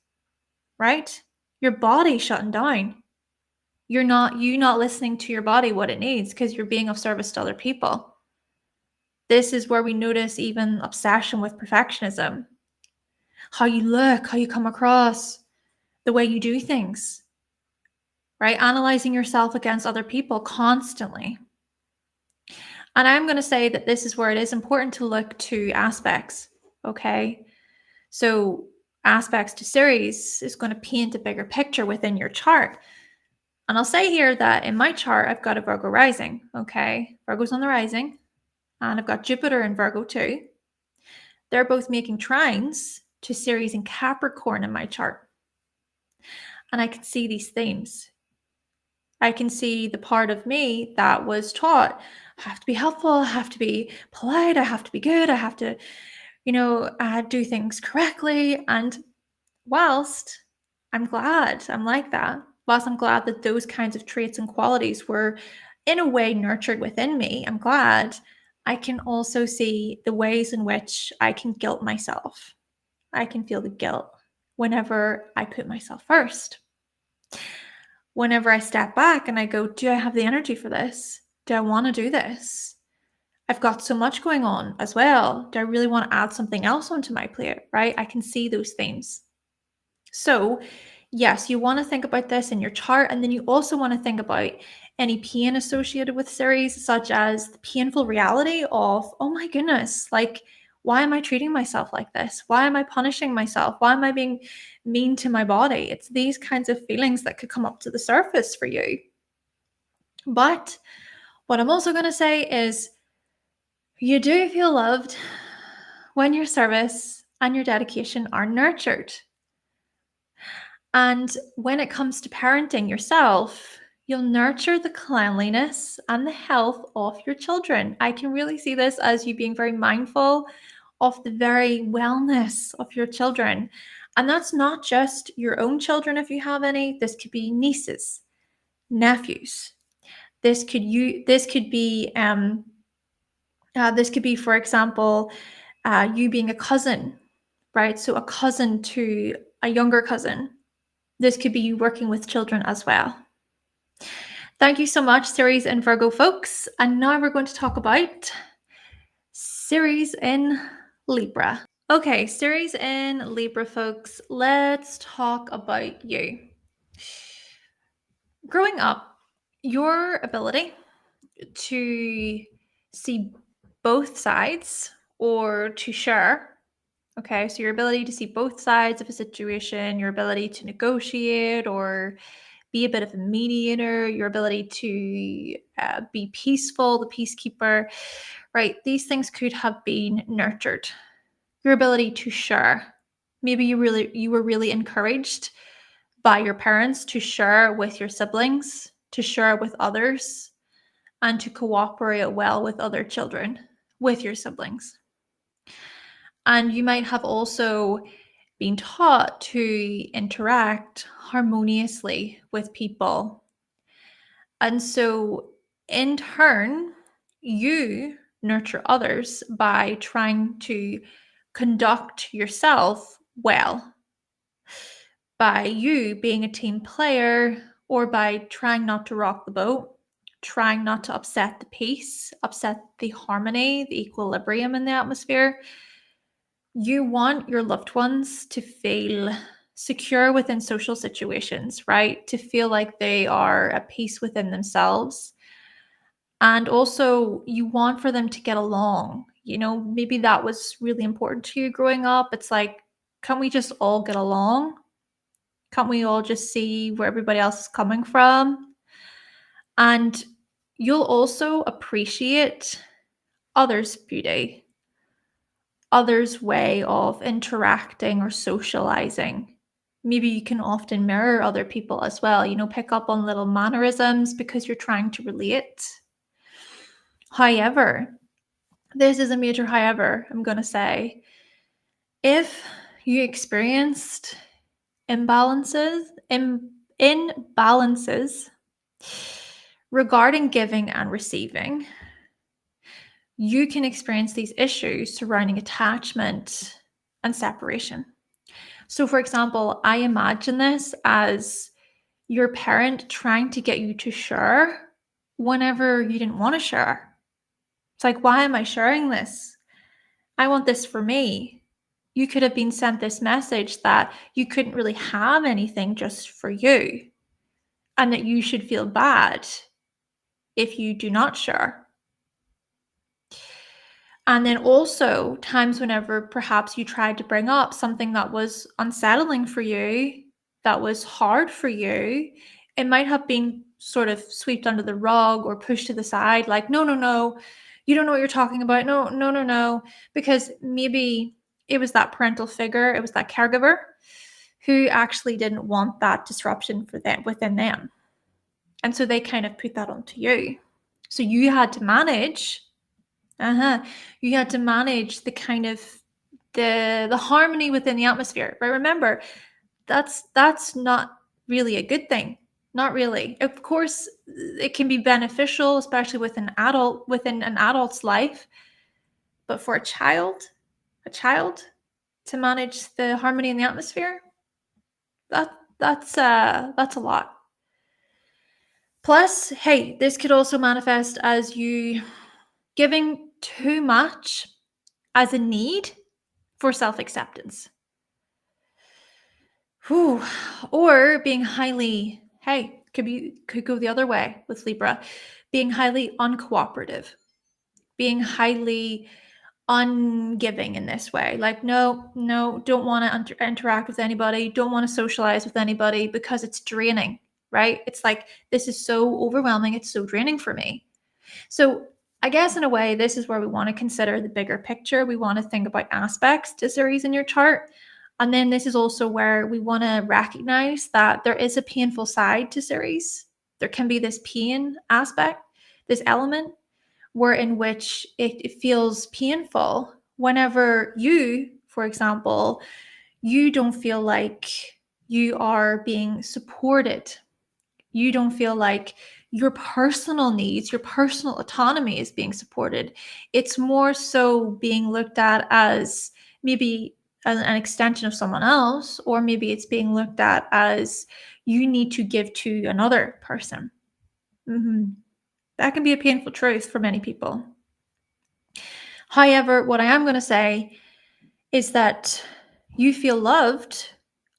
right? Your body shutting down. You not listening to your body what it needs because you're being of service to other people. This is where we notice even obsession with perfectionism. How you look, how you come across, the way you do things, right? Analyzing yourself against other people constantly. And I'm going to say that this is where it is important to look to aspects, okay? So aspects to Ceres is going to paint a bigger picture within your chart. And I'll say here that in my chart, I've got a Virgo rising, okay? Virgo's on the rising, and I've got Jupiter and Virgo too. They're both making trines to Ceres and Capricorn in my chart. And I can see these themes. I can see the part of me that was taught, I have to be helpful, I have to be polite, I have to be good, I have to, do things correctly. And whilst I'm glad I'm like that, whilst I'm glad that those kinds of traits and qualities were in a way nurtured within me, I'm glad I can also see the ways in which I can guilt myself. I can feel the guilt whenever I put myself first. Whenever I step back and I go, do I have the energy for this? Do I want to do this? I've got so much going on as well. Do I really want to add something else onto my plate, right? I can see those themes. So yes, you want to think about this in your chart. And then you also want to think about any pain associated with Ceres, such as the painful reality of, oh my goodness, like, why am I treating myself like this? Why am I punishing myself? Why am I being mean to my body? It's these kinds of feelings that could come up to the surface for you. But what I'm also going to say is you do feel loved when your service and your dedication are nurtured. And when it comes to parenting yourself, you'll nurture the cleanliness and the health of your children. I can really see this as you being very mindful of the very wellness of your children. And that's not just your own children if you have any. This could be nieces, nephews. This could be, for example, you being a cousin, right? So a cousin to a younger cousin. This could be you working with children as well. Thank you so much, Ceres and Virgo folks. And now we're going to talk about Ceres in Libra. Okay, Ceres in Libra folks, let's talk about you. Growing up, your ability to see both sides or to share, okay, so your ability to see both sides of a situation, your ability to negotiate or be a bit of a mediator, your ability to be peaceful, the peacekeeper, right? These things could have been nurtured. Your ability to share. Maybe you were really encouraged by your parents to share with your siblings, to share with others, and to cooperate well with other children, with your siblings. And you might have also been taught to interact harmoniously with people. And so, in turn, you nurture others by trying to conduct yourself well, by you being a team player, or by trying not to rock the boat, trying not to upset the peace, upset the harmony, the equilibrium in the atmosphere. You want your loved ones to feel secure within social situations, right? To feel like they are at peace within themselves. And also, you want for them to get along. You know, maybe that was really important to you growing up. It's like, can't we just all get along? Can't we all just see where everybody else is coming from? And you'll also appreciate others' beauty, others' way of interacting or socializing. Maybe you can often mirror other people as well, you know, pick up on little mannerisms because you're trying to relate. However, this is a major however, I'm going to say, if you experienced imbalances regarding giving and receiving, you can experience these issues surrounding attachment and separation. So, for example, I imagine this as your parent trying to get you to share whenever you didn't want to share. It's like, why am I sharing this? I want this for me. You could have been sent this message that you couldn't really have anything just for you, and that you should feel bad if you do not share. And then also times whenever perhaps you tried to bring up something that was unsettling for you, that was hard for you, it might have been sort of swept under the rug or pushed to the side, like, no, no, no, you don't know what you're talking about. No, no, no, no. Because maybe it was that parental figure, it was that caregiver who actually didn't want that disruption for them within them. And so they kind of put that onto you. So you had to manage you had to manage the kind of the harmony within the atmosphere. Right? Remember, that's not really a good thing. Not really. Of course, it can be beneficial, especially within an adult's life. But for a child to manage the harmony in the atmosphere, that's a lot. Plus, hey, this could also manifest as you giving too much as a need for self-acceptance. Or being highly, could go the other way with Libra, being highly uncooperative, being highly ungiving in this way. Like, no, don't want to interact with anybody, don't want to socialize with anybody because it's draining, right? It's like, this is so overwhelming, it's so draining for me. So I guess in a way, this is where we want to consider the bigger picture. We want to think about aspects to Ceres in your chart. And then this is also where we want to recognize that there is a painful side to Ceres. There can be this pain aspect, this element, where in which it feels painful whenever you, for example, you don't feel like you are being supported. You don't feel like your personal needs, your personal autonomy is being supported. It's more so being looked at as maybe an extension of someone else, or maybe it's being looked at as you need to give to another person. That can be a painful truth for many people. However, what I am going to say is that you feel loved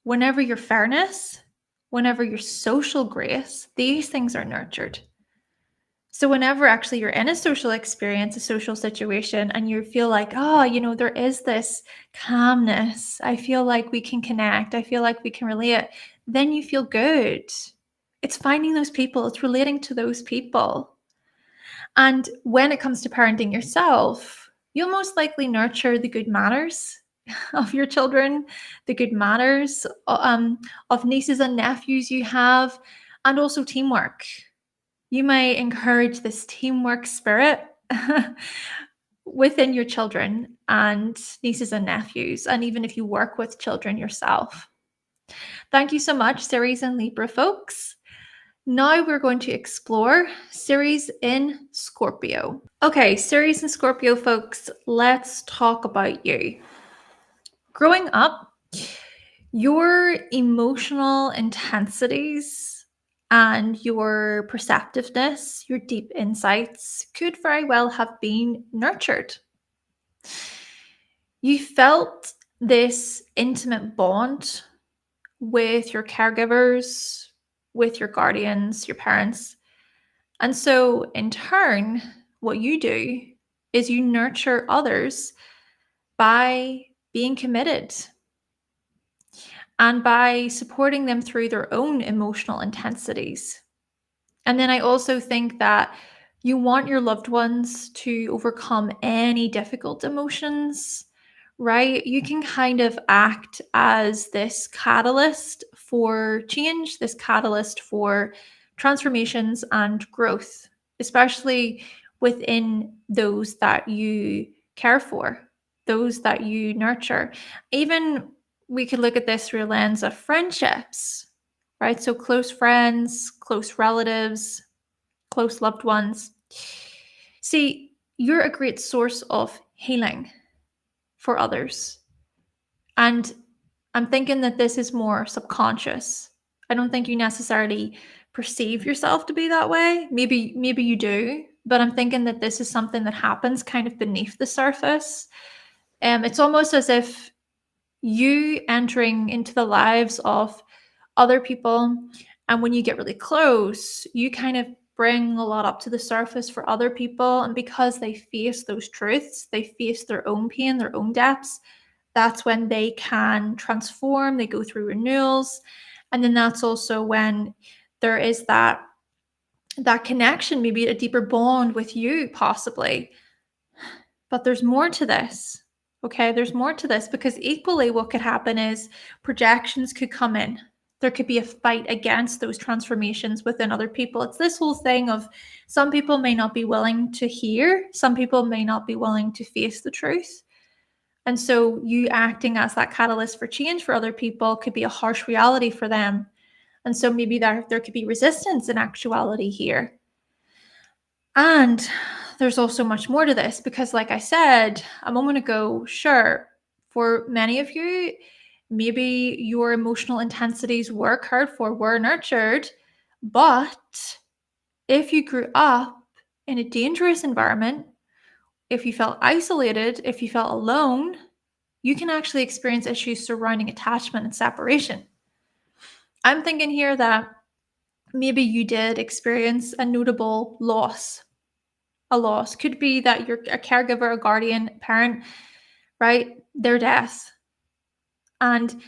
whenever your fairness, whenever your social grace, these things are nurtured. So whenever actually you're in a social experience, a social situation, and you feel like, there is this calmness, I feel like we can connect, I feel like we can relate, then you feel good. It's finding those people, it's relating to those people. And when it comes to parenting yourself, you'll most likely nurture the good manners of your children, the good manners of nieces and nephews you have, and also teamwork. You may encourage this teamwork spirit within your children and nieces and nephews, and even if you work with children yourself. Thank you so much, Ceres and Libra folks. Now we're going to explore Ceres in Scorpio. Okay, Ceres and Scorpio folks, let's talk about you. Growing up, your emotional intensities and your perceptiveness, your deep insights could very well have been nurtured. You felt this intimate bond with your caregivers, with your guardians, your parents. And so, in turn, what you do is you nurture others by being committed and by supporting them through their own emotional intensities. And then I also think that you want your loved ones to overcome any difficult emotions, right? You can kind of act as this catalyst for change, this catalyst for transformations and growth, especially within those that you care for, those that you nurture. Even we could look at this through a lens of friendships, right? So close friends, close relatives, close loved ones. See, you're a great source of healing for others. And I'm thinking that this is more subconscious. I don't think you necessarily perceive yourself to be that way. Maybe you do, but I'm thinking that this is something that happens kind of beneath the surface. It's almost as if you entering into the lives of other people, and when you get really close, you kind of bring a lot up to the surface for other people. And because they face those truths, they face their own pain, their own depths, that's when they can transform, they go through renewals. And then that's also when there is that connection, maybe a deeper bond with you, possibly. But there's more to this. Okay, there's more to this, because equally what could happen is projections could come in. There could be a fight against those transformations within other people. It's this whole thing of some people may not be willing to hear, some people may not be willing to face the truth. And so you acting as that catalyst for change for other people could be a harsh reality for them. And so maybe there could be resistance in actuality here. And there's also much more to this, because like I said a moment ago, sure, for many of you, maybe your emotional intensities were cared for, were nurtured, but if you grew up in a dangerous environment, if you felt isolated, if you felt alone, you can actually experience issues surrounding attachment and separation. I'm thinking here that maybe you did experience a notable loss. A loss could be that you're a caregiver, a guardian, parent, right? Their death. And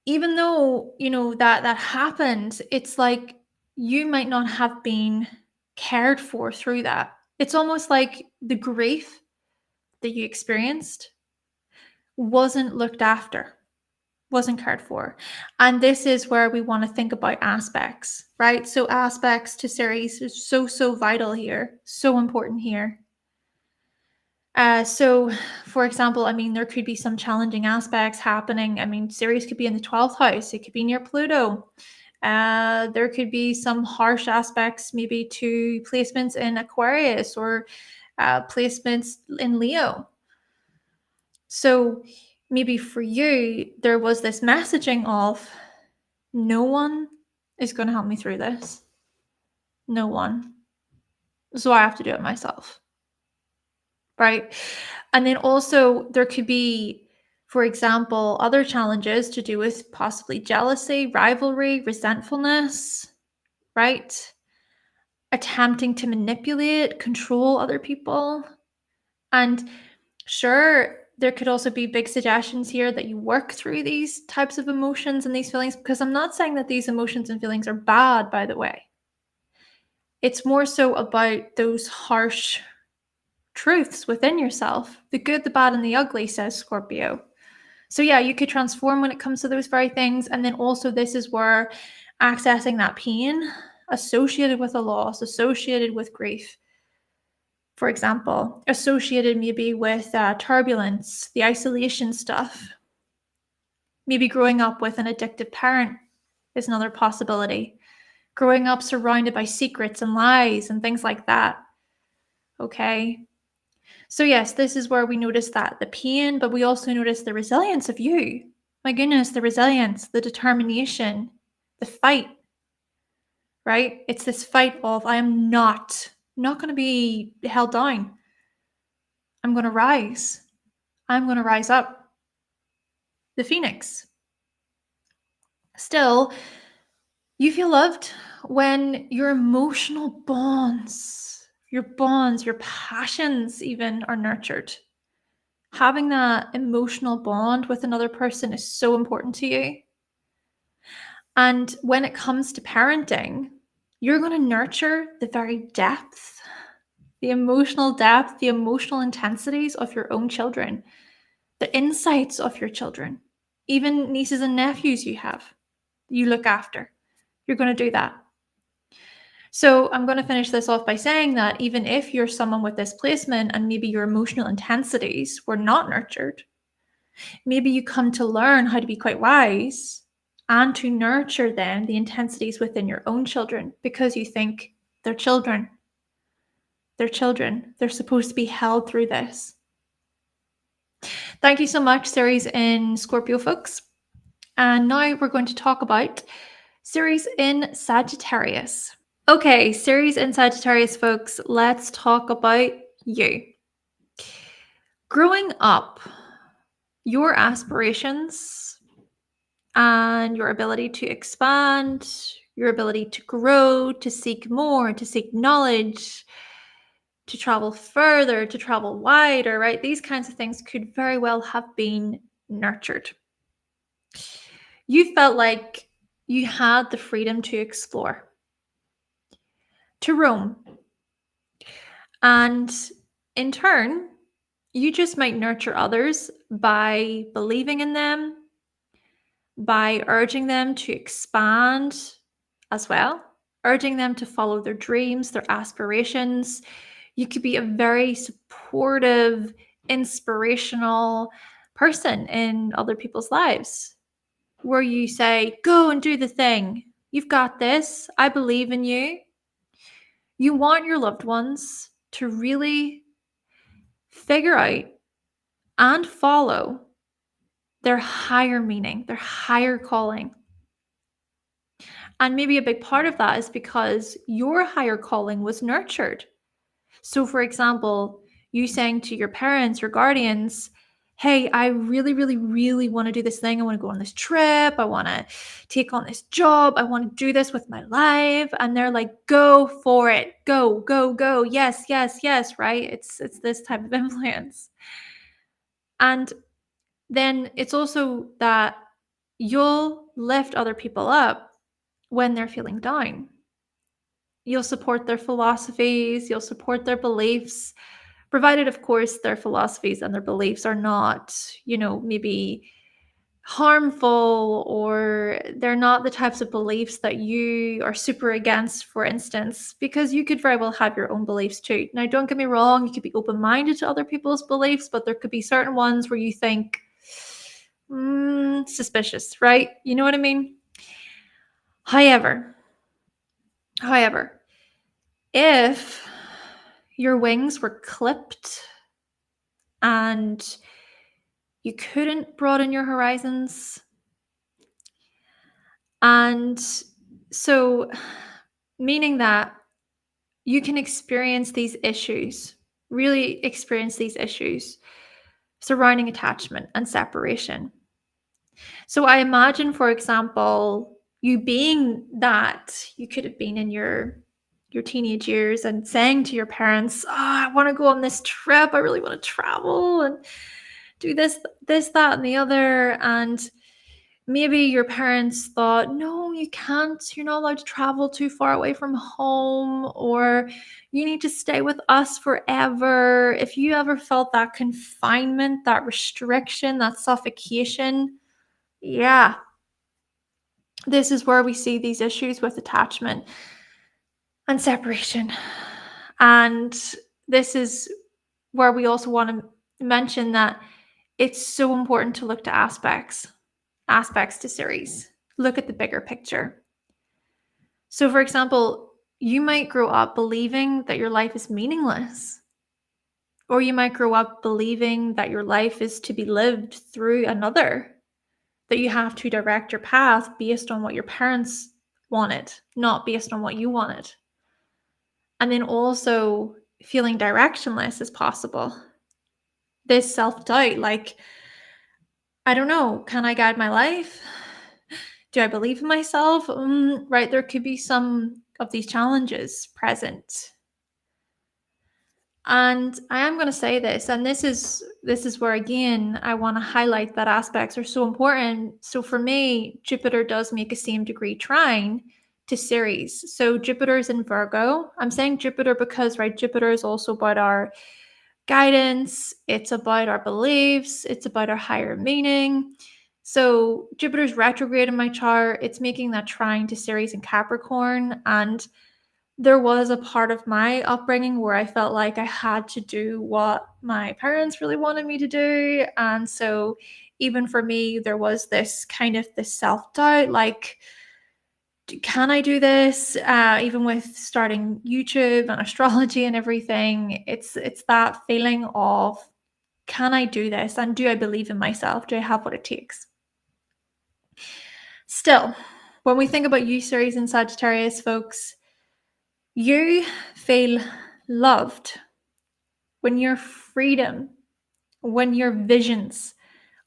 even though, that happened, it's like you might not have been cared for through that. It's almost like the grief that you experienced wasn't looked after, wasn't cared for. And this is where we want to think about aspects, right? So aspects to Ceres is so vital here, so important here. So, for example, there could be some challenging aspects happening. Ceres could be in the 12th house. It could be near Pluto. There could be some harsh aspects maybe to placements in Aquarius or placements in Leo. So maybe for you, there was this messaging of no one is going to help me through this. No one. So I have to do it myself. Right? And then also there could be, for example, other challenges to do with possibly jealousy, rivalry, resentfulness, right? Attempting to manipulate, control other people. And sure, there could also be big suggestions here that you work through these types of emotions and these feelings, because I'm not saying that these emotions and feelings are bad, by the way. It's more so about those harsh truths within yourself, the good, the bad, and the ugly, says Scorpio. So yeah, you could transform when it comes to those very things. And then also this is where accessing that pain associated with a loss, associated with grief, for example, associated maybe with turbulence, the isolation stuff, maybe growing up with an addictive parent is another possibility. Growing up surrounded by secrets and lies and things like that. Okay. So yes, this is where we notice that the pain, but we also notice the resilience of you. My goodness, the resilience, the determination, the fight, right? It's this fight of I am not going to be held down. I'm going to rise. I'm going to rise up. The phoenix. Still, you feel loved when your emotional bonds, your passions even are nurtured. Having that emotional bond with another person is so important to you. And when it comes to parenting, you're going to nurture the very depth, the emotional intensities of your own children, the insights of your children, even nieces and nephews you look after. You're going to do that. So I'm going to finish this off by saying that even if you're someone with this placement and maybe your emotional intensities were not nurtured, maybe you come to learn how to be quite wise and to nurture then the intensities within your own children, because you think they're children. They're children. They're supposed to be held through this. Thank you so much, Ceres in Scorpio, folks. And now we're going to talk about Ceres in Sagittarius. Okay, Ceres in Sagittarius, folks, let's talk about you. Growing up, your aspirations and your ability to expand, your ability to grow, to seek more, to seek knowledge, to travel further, to travel wider, right? These kinds of things could very well have been nurtured. You felt like you had the freedom to explore, to roam. And in turn, you just might nurture others by believing in them, by urging them to expand as well, urging them to follow their dreams, their aspirations. You could be a very supportive, inspirational person in other people's lives, where you say, go and do the thing. You've got this. I believe in you. You want your loved ones to really figure out and follow their higher meaning, their higher calling. And maybe a big part of that is because your higher calling was nurtured. So, for example, you saying to your parents, your guardians, hey, I really, really, really want to do this thing. I want to go on this trip. I want to take on this job. I want to do this with my life. And they're like, go for it. Go, go, go. Yes, yes, yes, right? It's this type of influence. And then it's also that you'll lift other people up when they're feeling down. You'll support their philosophies, you'll support their beliefs, provided, of course, their philosophies and their beliefs are not, maybe harmful, or they're not the types of beliefs that you are super against, for instance, because you could very well have your own beliefs too. Now, don't get me wrong, you could be open-minded to other people's beliefs, but there could be certain ones where you think, suspicious, right? You know what I mean? However, if your wings were clipped and you couldn't broaden your horizons, and so meaning that you can experience these issues, really experience these issues surrounding attachment and separation. So I imagine, for example, you being that, you could have been in your teenage years and saying to your parents, I want to go on this trip. I really want to travel. And do this, that, and the other. And maybe your parents thought, no, you can't, you're not allowed to travel too far away from home, or you need to stay with us forever. If you ever felt that confinement, that restriction, that suffocation, yeah, this is where we see these issues with attachment and separation. And this is where we also want to mention that it's so important to look to aspects to Ceres. Look at the bigger picture. So, for example, you might grow up believing that your life is meaningless, or you might grow up believing that your life is to be lived through another, that you have to direct your path based on what your parents wanted, not based on what you wanted. And then also feeling directionless is possible. This self-doubt, like, I don't know, can I guide my life? Do I believe in myself? Right, there could be some of these challenges present. And I am going to say this, and this is where, again, I want to highlight that aspects are so important. So for me, Jupiter does make a same degree trine to Ceres. So Jupiter's in Virgo. I'm saying Jupiter because, right, Jupiter is also about our guidance, it's about our beliefs, it's about our higher meaning. So Jupiter's retrograde in my chart, it's making that trine to Ceres and Capricorn. And there was a part of my upbringing where I felt like I had to do what my parents really wanted me to do. And so even for me, there was this kind of this self-doubt, like, can I do this? Even with starting YouTube and astrology and everything, it's that feeling of, can I do this? And do I believe in myself? Do I have what it takes? Still, when we think about you, Ceres and Sagittarius, folks, you feel loved when your freedom, when your visions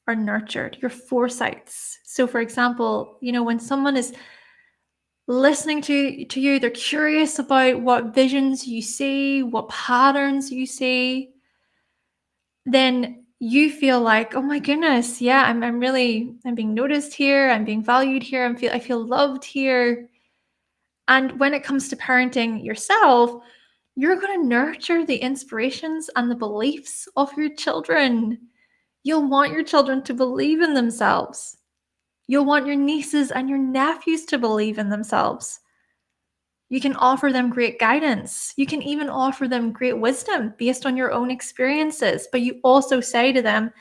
are nurtured, your foresights. So, for example, when someone is listening to you, they're curious about what visions you see, what patterns you see, then you feel like, oh my goodness, yeah, I'm being noticed here, I'm being valued here, I feel loved here. And when it comes to parenting yourself, you're going to nurture the inspirations and the beliefs of your children. You'll want your children to believe in themselves. You'll want your nieces and your nephews to believe in themselves. You can offer them great guidance. You can even offer them great wisdom based on your own experiences. But you also say to them,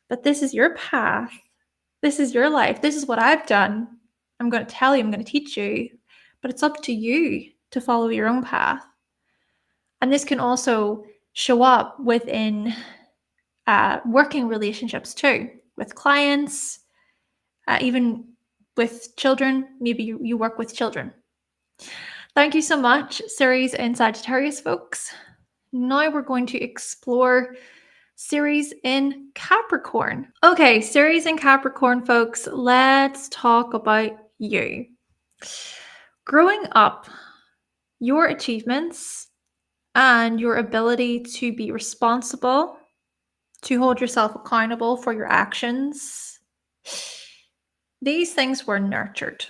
but this is your path. This is your life. This is what I've done. I'm going to tell you, I'm going to teach you. But it's up to you to follow your own path. And this can also show up within working relationships too, with clients, even with children. Maybe you work with children. Thank you so much, Ceres and Sagittarius, folks. Now we're going to explore Ceres in Capricorn. Okay, Ceres in Capricorn, folks, let's talk about you. Growing up, your achievements and your ability to be responsible, to hold yourself accountable for your actions, these things were nurtured.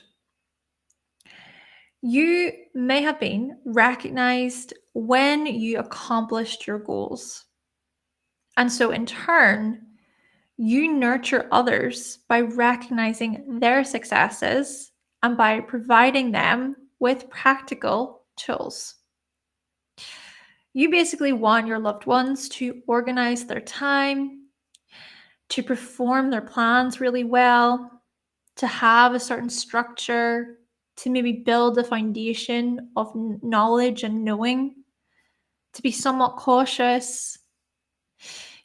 You may have been recognized when you accomplished your goals. And so in turn, you nurture others by recognizing their successes and by providing them with practical tools. You basically want your loved ones to organize their time, to perform their plans really well, to have a certain structure, to maybe build a foundation of knowledge and knowing, to be somewhat cautious.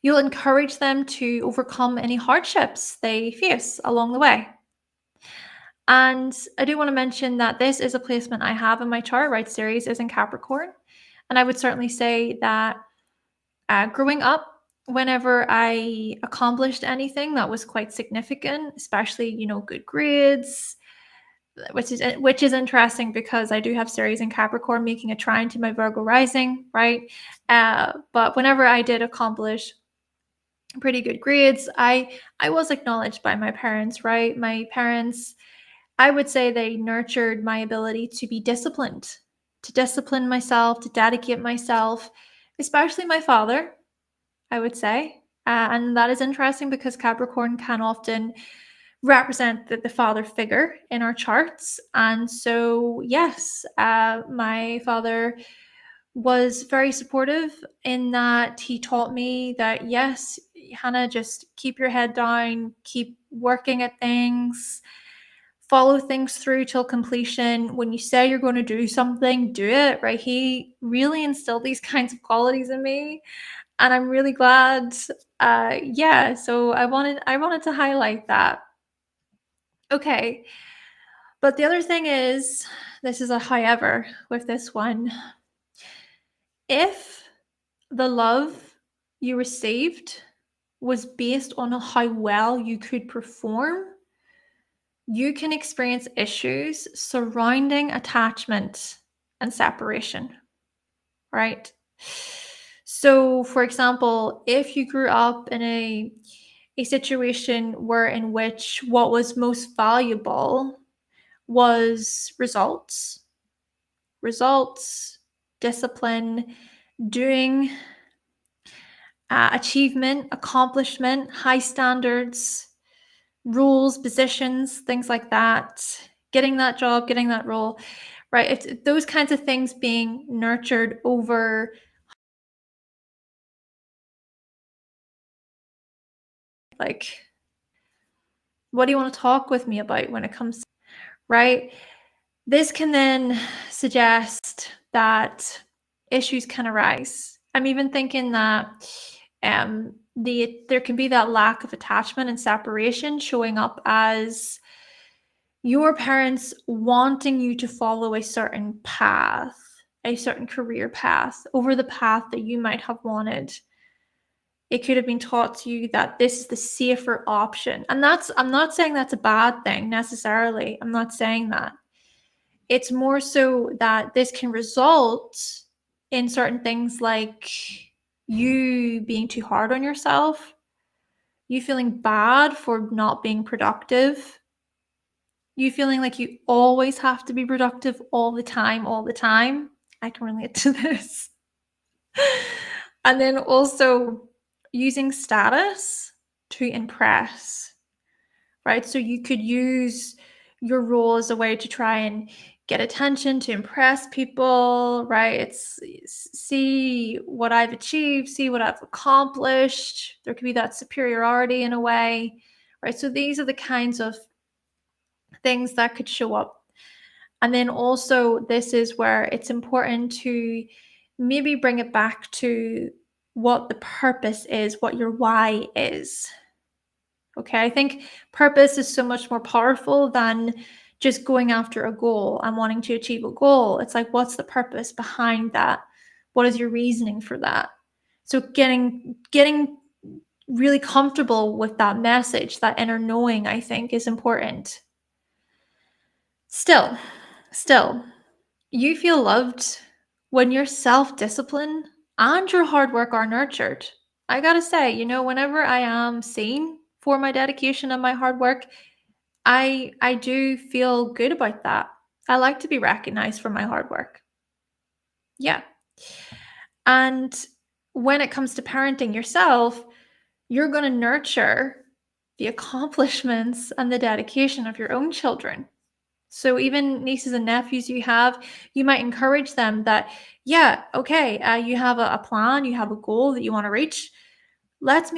You'll encourage them to overcome any hardships they face along the way. And I do want to mention that this is a placement I have in my chart, right? Ceres is in Capricorn. And I would certainly say that growing up, whenever I accomplished anything that was quite significant, especially, good grades, which is interesting because I do have Ceres and Capricorn making a trine to my Virgo rising, right? But whenever I did accomplish pretty good grades. I was acknowledged by my parents, right? My parents, I would say they nurtured my ability to be disciplined, to discipline myself, to dedicate myself, especially my father, I would say. And that is interesting because Capricorn can often represent the father figure in our charts. And so, yes, my father was very supportive in that he taught me that, yes, Hannah, just keep your head down, keep working at things, follow things through till completion. When you say you're going to do something, do it, right? He really instilled these kinds of qualities in me, and I'm really glad. Yeah, so I wanted to highlight that. Okay, but the other thing is, this is a however with this one. If the love you received was based on how well you could perform, you can experience issues surrounding attachment and separation, right? So, for example, if you grew up in a situation where in which what was most valuable was results, discipline, doing, achievement, accomplishment, high standards, rules, positions, things like that, getting that job, getting that role, right? It's those kinds of things being nurtured over, like, what do you want to talk with me about when it comes, right? This can then suggest that issues can arise. I'm even thinking that there can be that lack of attachment and separation showing up as your parents wanting you to follow a certain path, a certain career path over the path that you might have wanted. It could have been taught to you that this is the safer option. And I'm not saying that's a bad thing necessarily. I'm not saying that. It's more so that this can result in certain things like you being too hard on yourself, you feeling bad for not being productive, you feeling like you always have to be productive all the time, all the time. I can relate to this. And then also using status to impress, right? So you could use your role as a way to try and get attention, to impress people, right? It's see what I've achieved, see what I've accomplished. There could be that superiority in a way, right? So these are the kinds of things that could show up. And then also, this is where it's important to maybe bring it back to what the purpose is, what your why is. Okay, I think purpose is so much more powerful than just going after a goal and wanting to achieve a goal. It's like, what's the purpose behind that? What is your reasoning for that? So getting really comfortable with that message, that inner knowing, I think is important. Still, you feel loved when your self-discipline and your hard work are nurtured. I gotta say, whenever I am seen for my dedication and my hard work, I do feel good about that. I like to be recognized for my hard work. Yeah. And when it comes to parenting yourself, you're going to nurture the accomplishments and the dedication of your own children. So even nieces and nephews you have, you might encourage them that, yeah, okay, you have a plan, you have a goal that you want to reach. Let's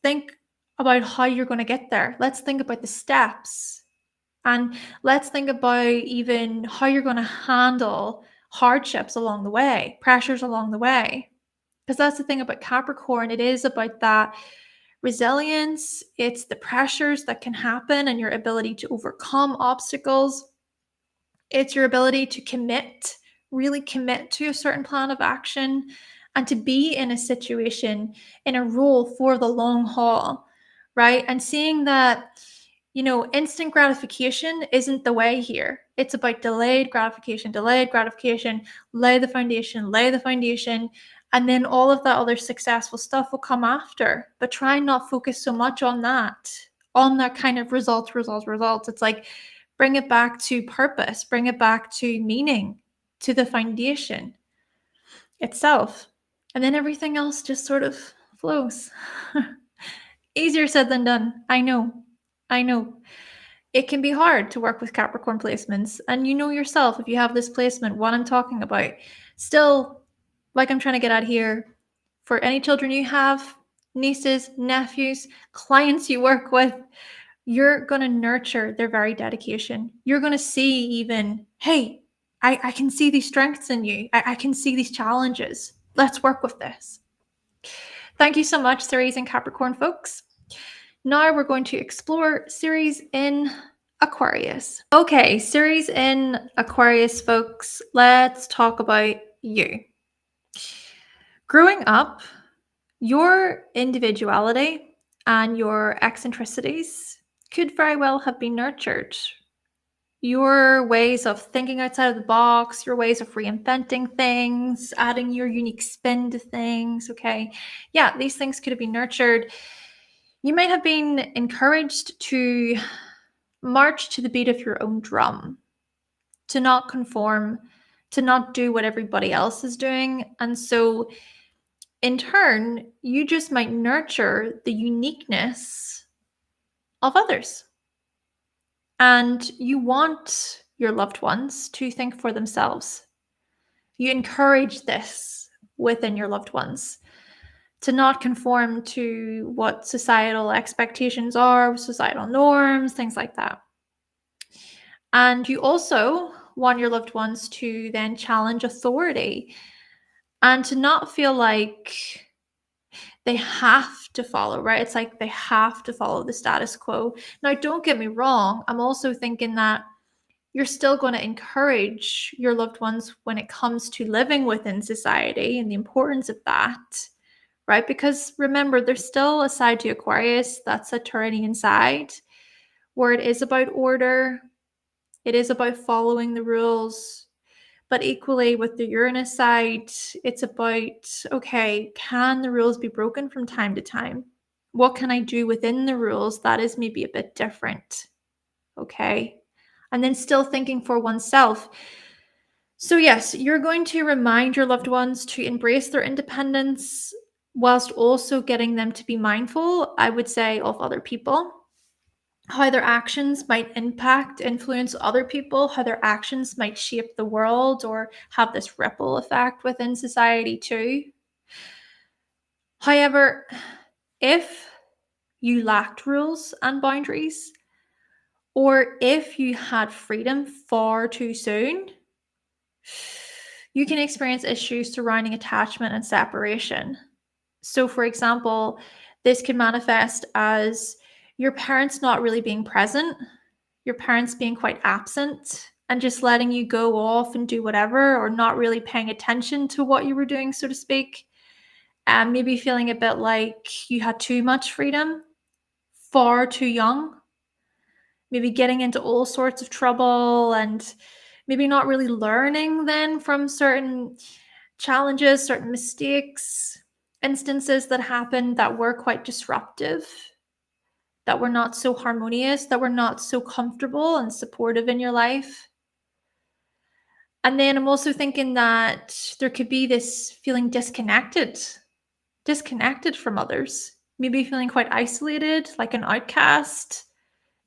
think about how you're going to get there. Let's think about the steps. And let's think about even how you're going to handle hardships along the way, pressures along the way. Because that's the thing about Capricorn. It is about that resilience. It's the pressures that can happen and your ability to overcome obstacles. It's your ability to really commit to a certain plan of action and to be in a situation, in a role for the long haul, right? And seeing that, instant gratification isn't the way here. It's about delayed gratification, lay the foundation, And then all of that other successful stuff will come after. But try and not focus so much on that kind of results. It's like, bring it back to purpose, bring it back to meaning, to the foundation itself. And then everything else just sort of flows. Easier said than done. I know. It can be hard to work with Capricorn placements. And you know yourself, if you have this placement, what I'm talking about. Still, like I'm trying to get at here, for any children you have, nieces, nephews, clients you work with, you're going to nurture their very dedication. You're going to see even, hey, I can see these strengths in you. I can see these challenges. Let's work with this. Thank you so much, Ceres and Capricorn folks. Now we're going to explore Ceres in Aquarius. Okay, Ceres in Aquarius, folks. Let's talk about you. Growing up, your individuality and your eccentricities could very well have been nurtured. Your ways of thinking outside of the box, your ways of reinventing things, adding your unique spin to things, okay? Yeah, these things could have been nurtured. You might have been encouraged to march to the beat of your own drum, to not conform, to not do what everybody else is doing. And so, in turn, you just might nurture the uniqueness of others. And you want your loved ones to think for themselves. You encourage this within your loved ones, to not conform to what societal expectations are, societal norms, things like that. And you also want your loved ones to then challenge authority and to not feel like they have to follow, right? It's like they have to follow the status quo. Now, don't get me wrong. I'm also thinking that you're still going to encourage your loved ones when it comes to living within society and the importance of that, right? Because remember, there's still a side to Aquarius, that's Saturnian side, where it is about order, it is about following the rules. But equally with the Uranus side, it's about, okay, can the rules be broken from time to time? What can I do within the rules that is maybe a bit different? Okay. And then still thinking for oneself. So yes, you're going to remind your loved ones to embrace their independence whilst also getting them to be mindful, I would say, of other people, how their actions might influence other people, how their actions might shape the world or have this ripple effect within society too. However, if you lacked rules and boundaries, or if you had freedom far too soon, you can experience issues surrounding attachment and separation. So, for example, this can manifest as your parents not really being present, your parents being quite absent and just letting you go off and do whatever, or not really paying attention to what you were doing, so to speak. And maybe feeling a bit like you had too much freedom, far too young, maybe getting into all sorts of trouble and maybe not really learning then from certain challenges, certain mistakes, instances that happened that were quite disruptive, that were not so harmonious, that were not so comfortable and supportive in your life. And then I'm also thinking that there could be this feeling disconnected from others, maybe feeling quite isolated, like an outcast,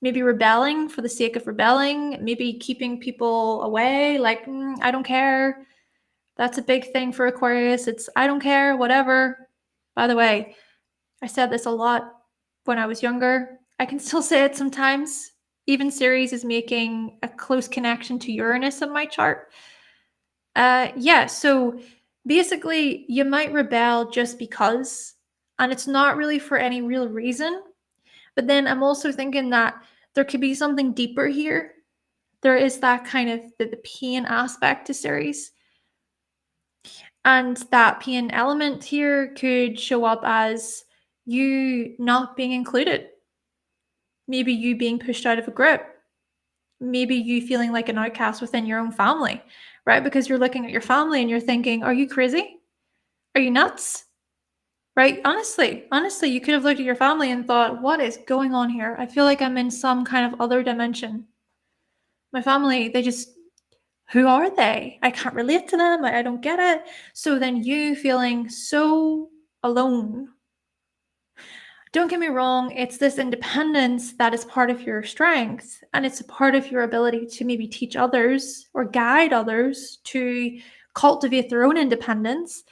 maybe rebelling for the sake of rebelling, maybe keeping people away, like, I don't care. That's a big thing for Aquarius. It's, I don't care, whatever. By the way, I said this a lot when I was younger. I can still say it sometimes. Even Ceres is making a close connection to Uranus in my chart. So basically, you might rebel just because, and it's not really for any real reason. But then I'm also thinking that there could be something deeper here. There is that kind of the pain aspect to Ceres. And that pain element here could show up as you not being included. Maybe you being pushed out of a group. Maybe you feeling like an outcast within your own family, right? Because you're looking at your family and you're thinking, are you crazy? Are you nuts? Right? Honestly, you could have looked at your family and thought, what is going on here? I feel like I'm in some kind of other dimension. My family, they just, who are they? I can't relate to them. I don't get it. So then you feeling so alone. Don't get me wrong, it's this independence that is part of your strength, and it's a part of your ability to maybe teach others or guide others to cultivate their own independence.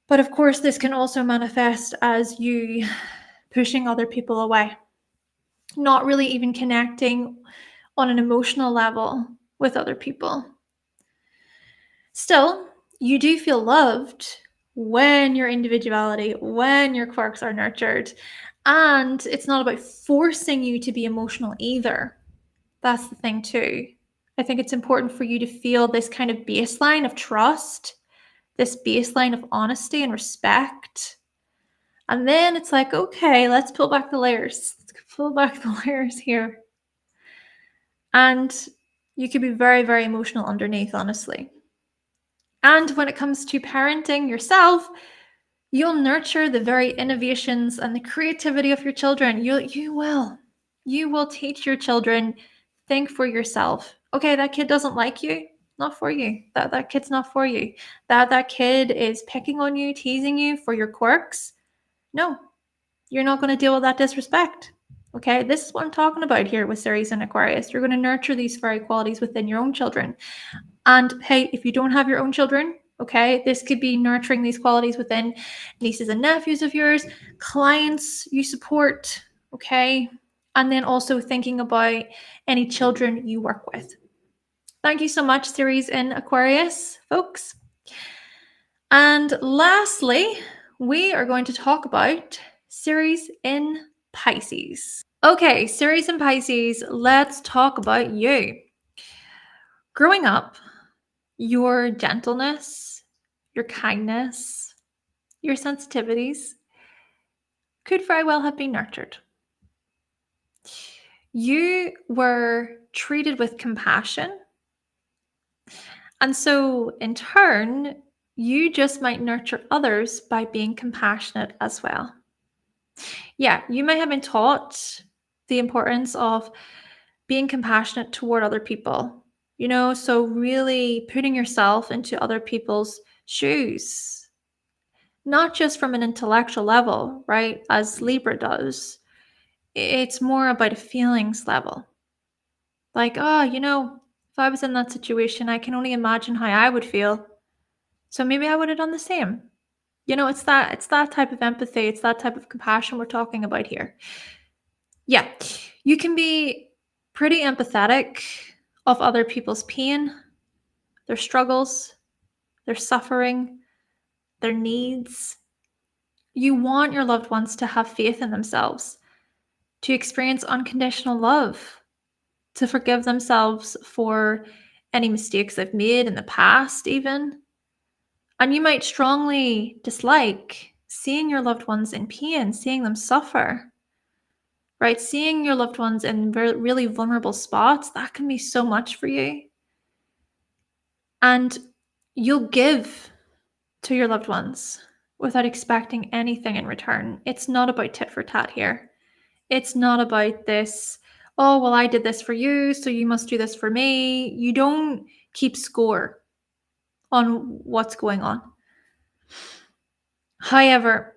But of course, this can also manifest as you pushing other people away, not really even connecting on an emotional level with other people. Still, you do feel loved when your individuality, when your quirks are nurtured. And it's not about forcing you to be emotional either. That's the thing, too. I think it's important for you to feel this kind of baseline of trust, this baseline of honesty and respect. And then it's like, okay, let's pull back the layers. Let's pull back the layers here. And you could be very, very emotional underneath, honestly. And when it comes to parenting yourself, you'll nurture the very innovations and the creativity of your children. You will teach your children, think for yourself. Okay, that kid doesn't like you, not for you. That kid's not for you. That kid is picking on you, teasing you for your quirks. No, you're not going to deal with that disrespect. Okay, this is what I'm talking about here with Ceres and Aquarius. You're going to nurture these very qualities within your own children. And hey, if you don't have your own children, okay, this could be nurturing these qualities within nieces and nephews of yours, clients you support, okay, and then also thinking about any children you work with. Thank you so much, Ceres in Aquarius, folks. And lastly, we are going to talk about Ceres in Pisces. Okay, Ceres in Pisces, let's talk about you. Growing up, your gentleness, your kindness, your sensitivities could very well have been nurtured. You were treated with compassion. And so, in turn, you just might nurture others by being compassionate as well. Yeah, you may have been taught the importance of being compassionate toward other people, so really putting yourself into other people's shoes, not just from an intellectual level, right? As Libra does. It's more about a feelings level. Like, if I was in that situation, I can only imagine how I would feel. So maybe I would have done the same. It's that type of empathy, it's that type of compassion we're talking about here. Yeah, you can be pretty empathetic of other people's pain, their struggles, their suffering, their needs. You want your loved ones to have faith in themselves, to experience unconditional love, to forgive themselves for any mistakes they've made in the past, even. And you might strongly dislike seeing your loved ones in pain, seeing them suffer, right? Seeing your loved ones in really vulnerable spots, that can be so much for you. And you'll give to your loved ones without expecting anything in return. It's not about tit for tat here. It's not about this, oh, well, I did this for you, so you must do this for me. You don't keep score on what's going on. However,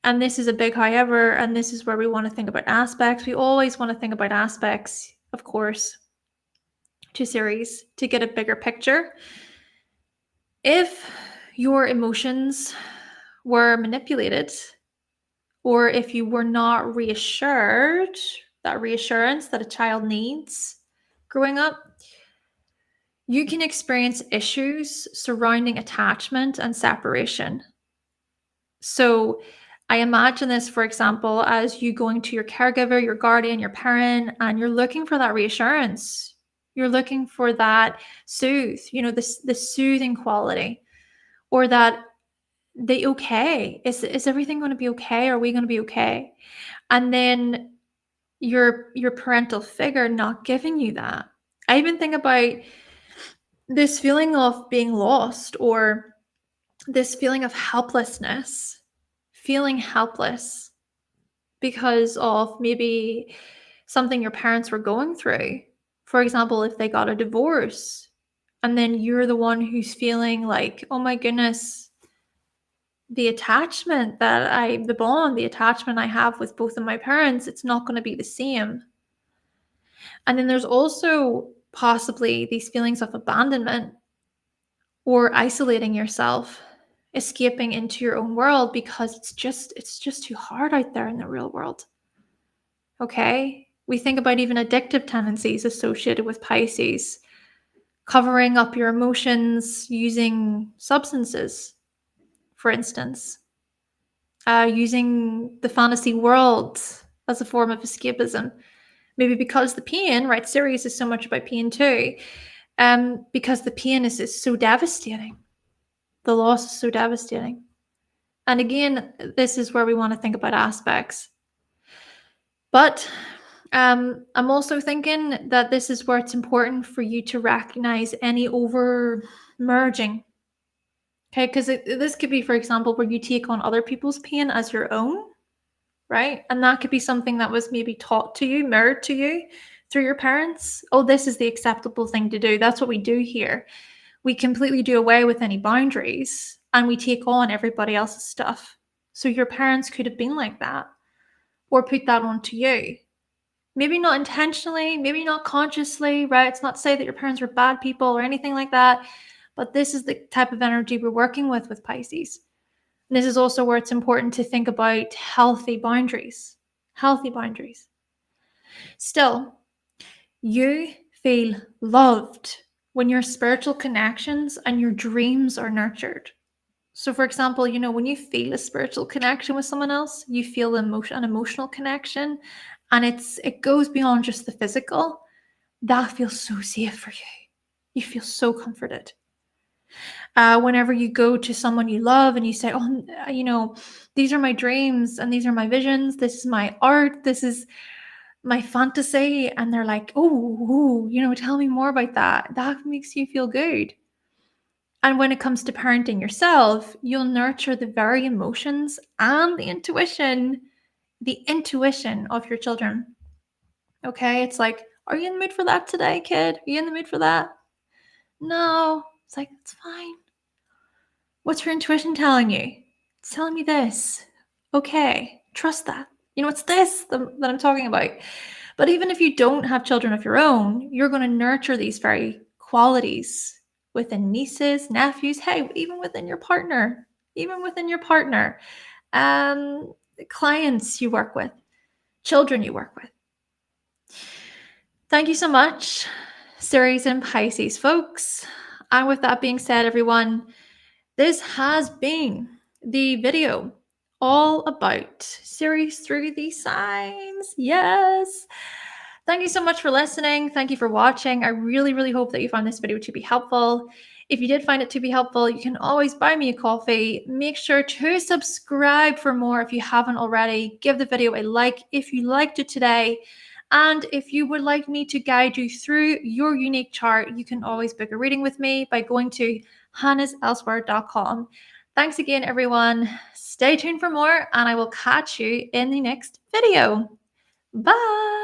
and this is a big however, and this is where we want to think about aspects. We always want to think about aspects, of course, to Ceres to get a bigger picture. If your emotions were manipulated, or if you were not reassured, that reassurance that a child needs growing up, you can experience issues surrounding attachment and separation. So I imagine this, for example, as you going to your caregiver, your guardian, your parent, and you're looking for that reassurance. You're looking for that soothe, the soothing quality, or that the okay. Is everything going to be okay? Are we going to be okay? And then your parental figure not giving you that. I even think about this feeling of being lost or this feeling of helplessness, feeling helpless because of maybe something your parents were going through. For example, if they got a divorce and then you're the one who's feeling like, oh my goodness, the attachment the attachment I have with both of my parents, it's not going to be the same. And then there's also possibly these feelings of abandonment or isolating yourself, escaping into your own world because it's just too hard out there in the real world. Okay? We think about even addictive tendencies associated with Pisces, covering up your emotions using substances, for instance, using the fantasy world as a form of escapism. Maybe because the pain, right? Ceres is so much about pain too. Because the pain is so devastating. The loss is so devastating. And again, this is where we want to think about aspects. But I'm also thinking that this is where it's important for you to recognize any over merging. Okay, because this could be, for example, where you take on other people's pain as your own, right? And that could be something that was maybe taught to you, mirrored to you through your parents. Oh, this is the acceptable thing to do. That's what we do here. We completely do away with any boundaries and we take on everybody else's stuff. So your parents could have been like that or put that onto you. Maybe not intentionally, maybe not consciously, right? It's not to say that your parents were bad people or anything like that, but this is the type of energy we're working with Pisces. And this is also where it's important to think about healthy boundaries. Healthy boundaries. Still, you feel loved when your spiritual connections and your dreams are nurtured. So, for example, when you feel a spiritual connection with someone else, you feel an emotional connection, and it goes beyond just the physical. That feels so safe for you. You feel so comforted. Whenever you go to someone you love and you say, oh, these are my dreams and these are my visions. This is my art. This is my fantasy. And they're like, oh, tell me more about that. That makes you feel good. And when it comes to parenting yourself, you'll nurture the very emotions and the intuition of your children. Okay? It's like, are you in the mood for that today, kid? Are you in the mood for that? No. It's like, it's fine. What's your intuition telling you? It's telling me this. Okay, trust that. It's this that I'm talking about. But even if you don't have children of your own, you're going to nurture these very qualities within nieces, nephews, hey, even within your partner, clients you work with, children you work with. Thank you so much, Ceres and Pisces, folks. And with that being said, everyone, this has been the video all about Ceres through these signs. Yes. Thank you so much for listening. Thank you for watching. I really, really hope that you found this video to be helpful. If you did find it to be helpful, you can always buy me a coffee. Make sure to subscribe for more if you haven't already. Give the video a like if you liked it today. And if you would like me to guide you through your unique chart, you can always book a reading with me by going to hannahselsewhere.com. Thanks again, everyone. Stay tuned for more, and I will catch you in the next video. Bye.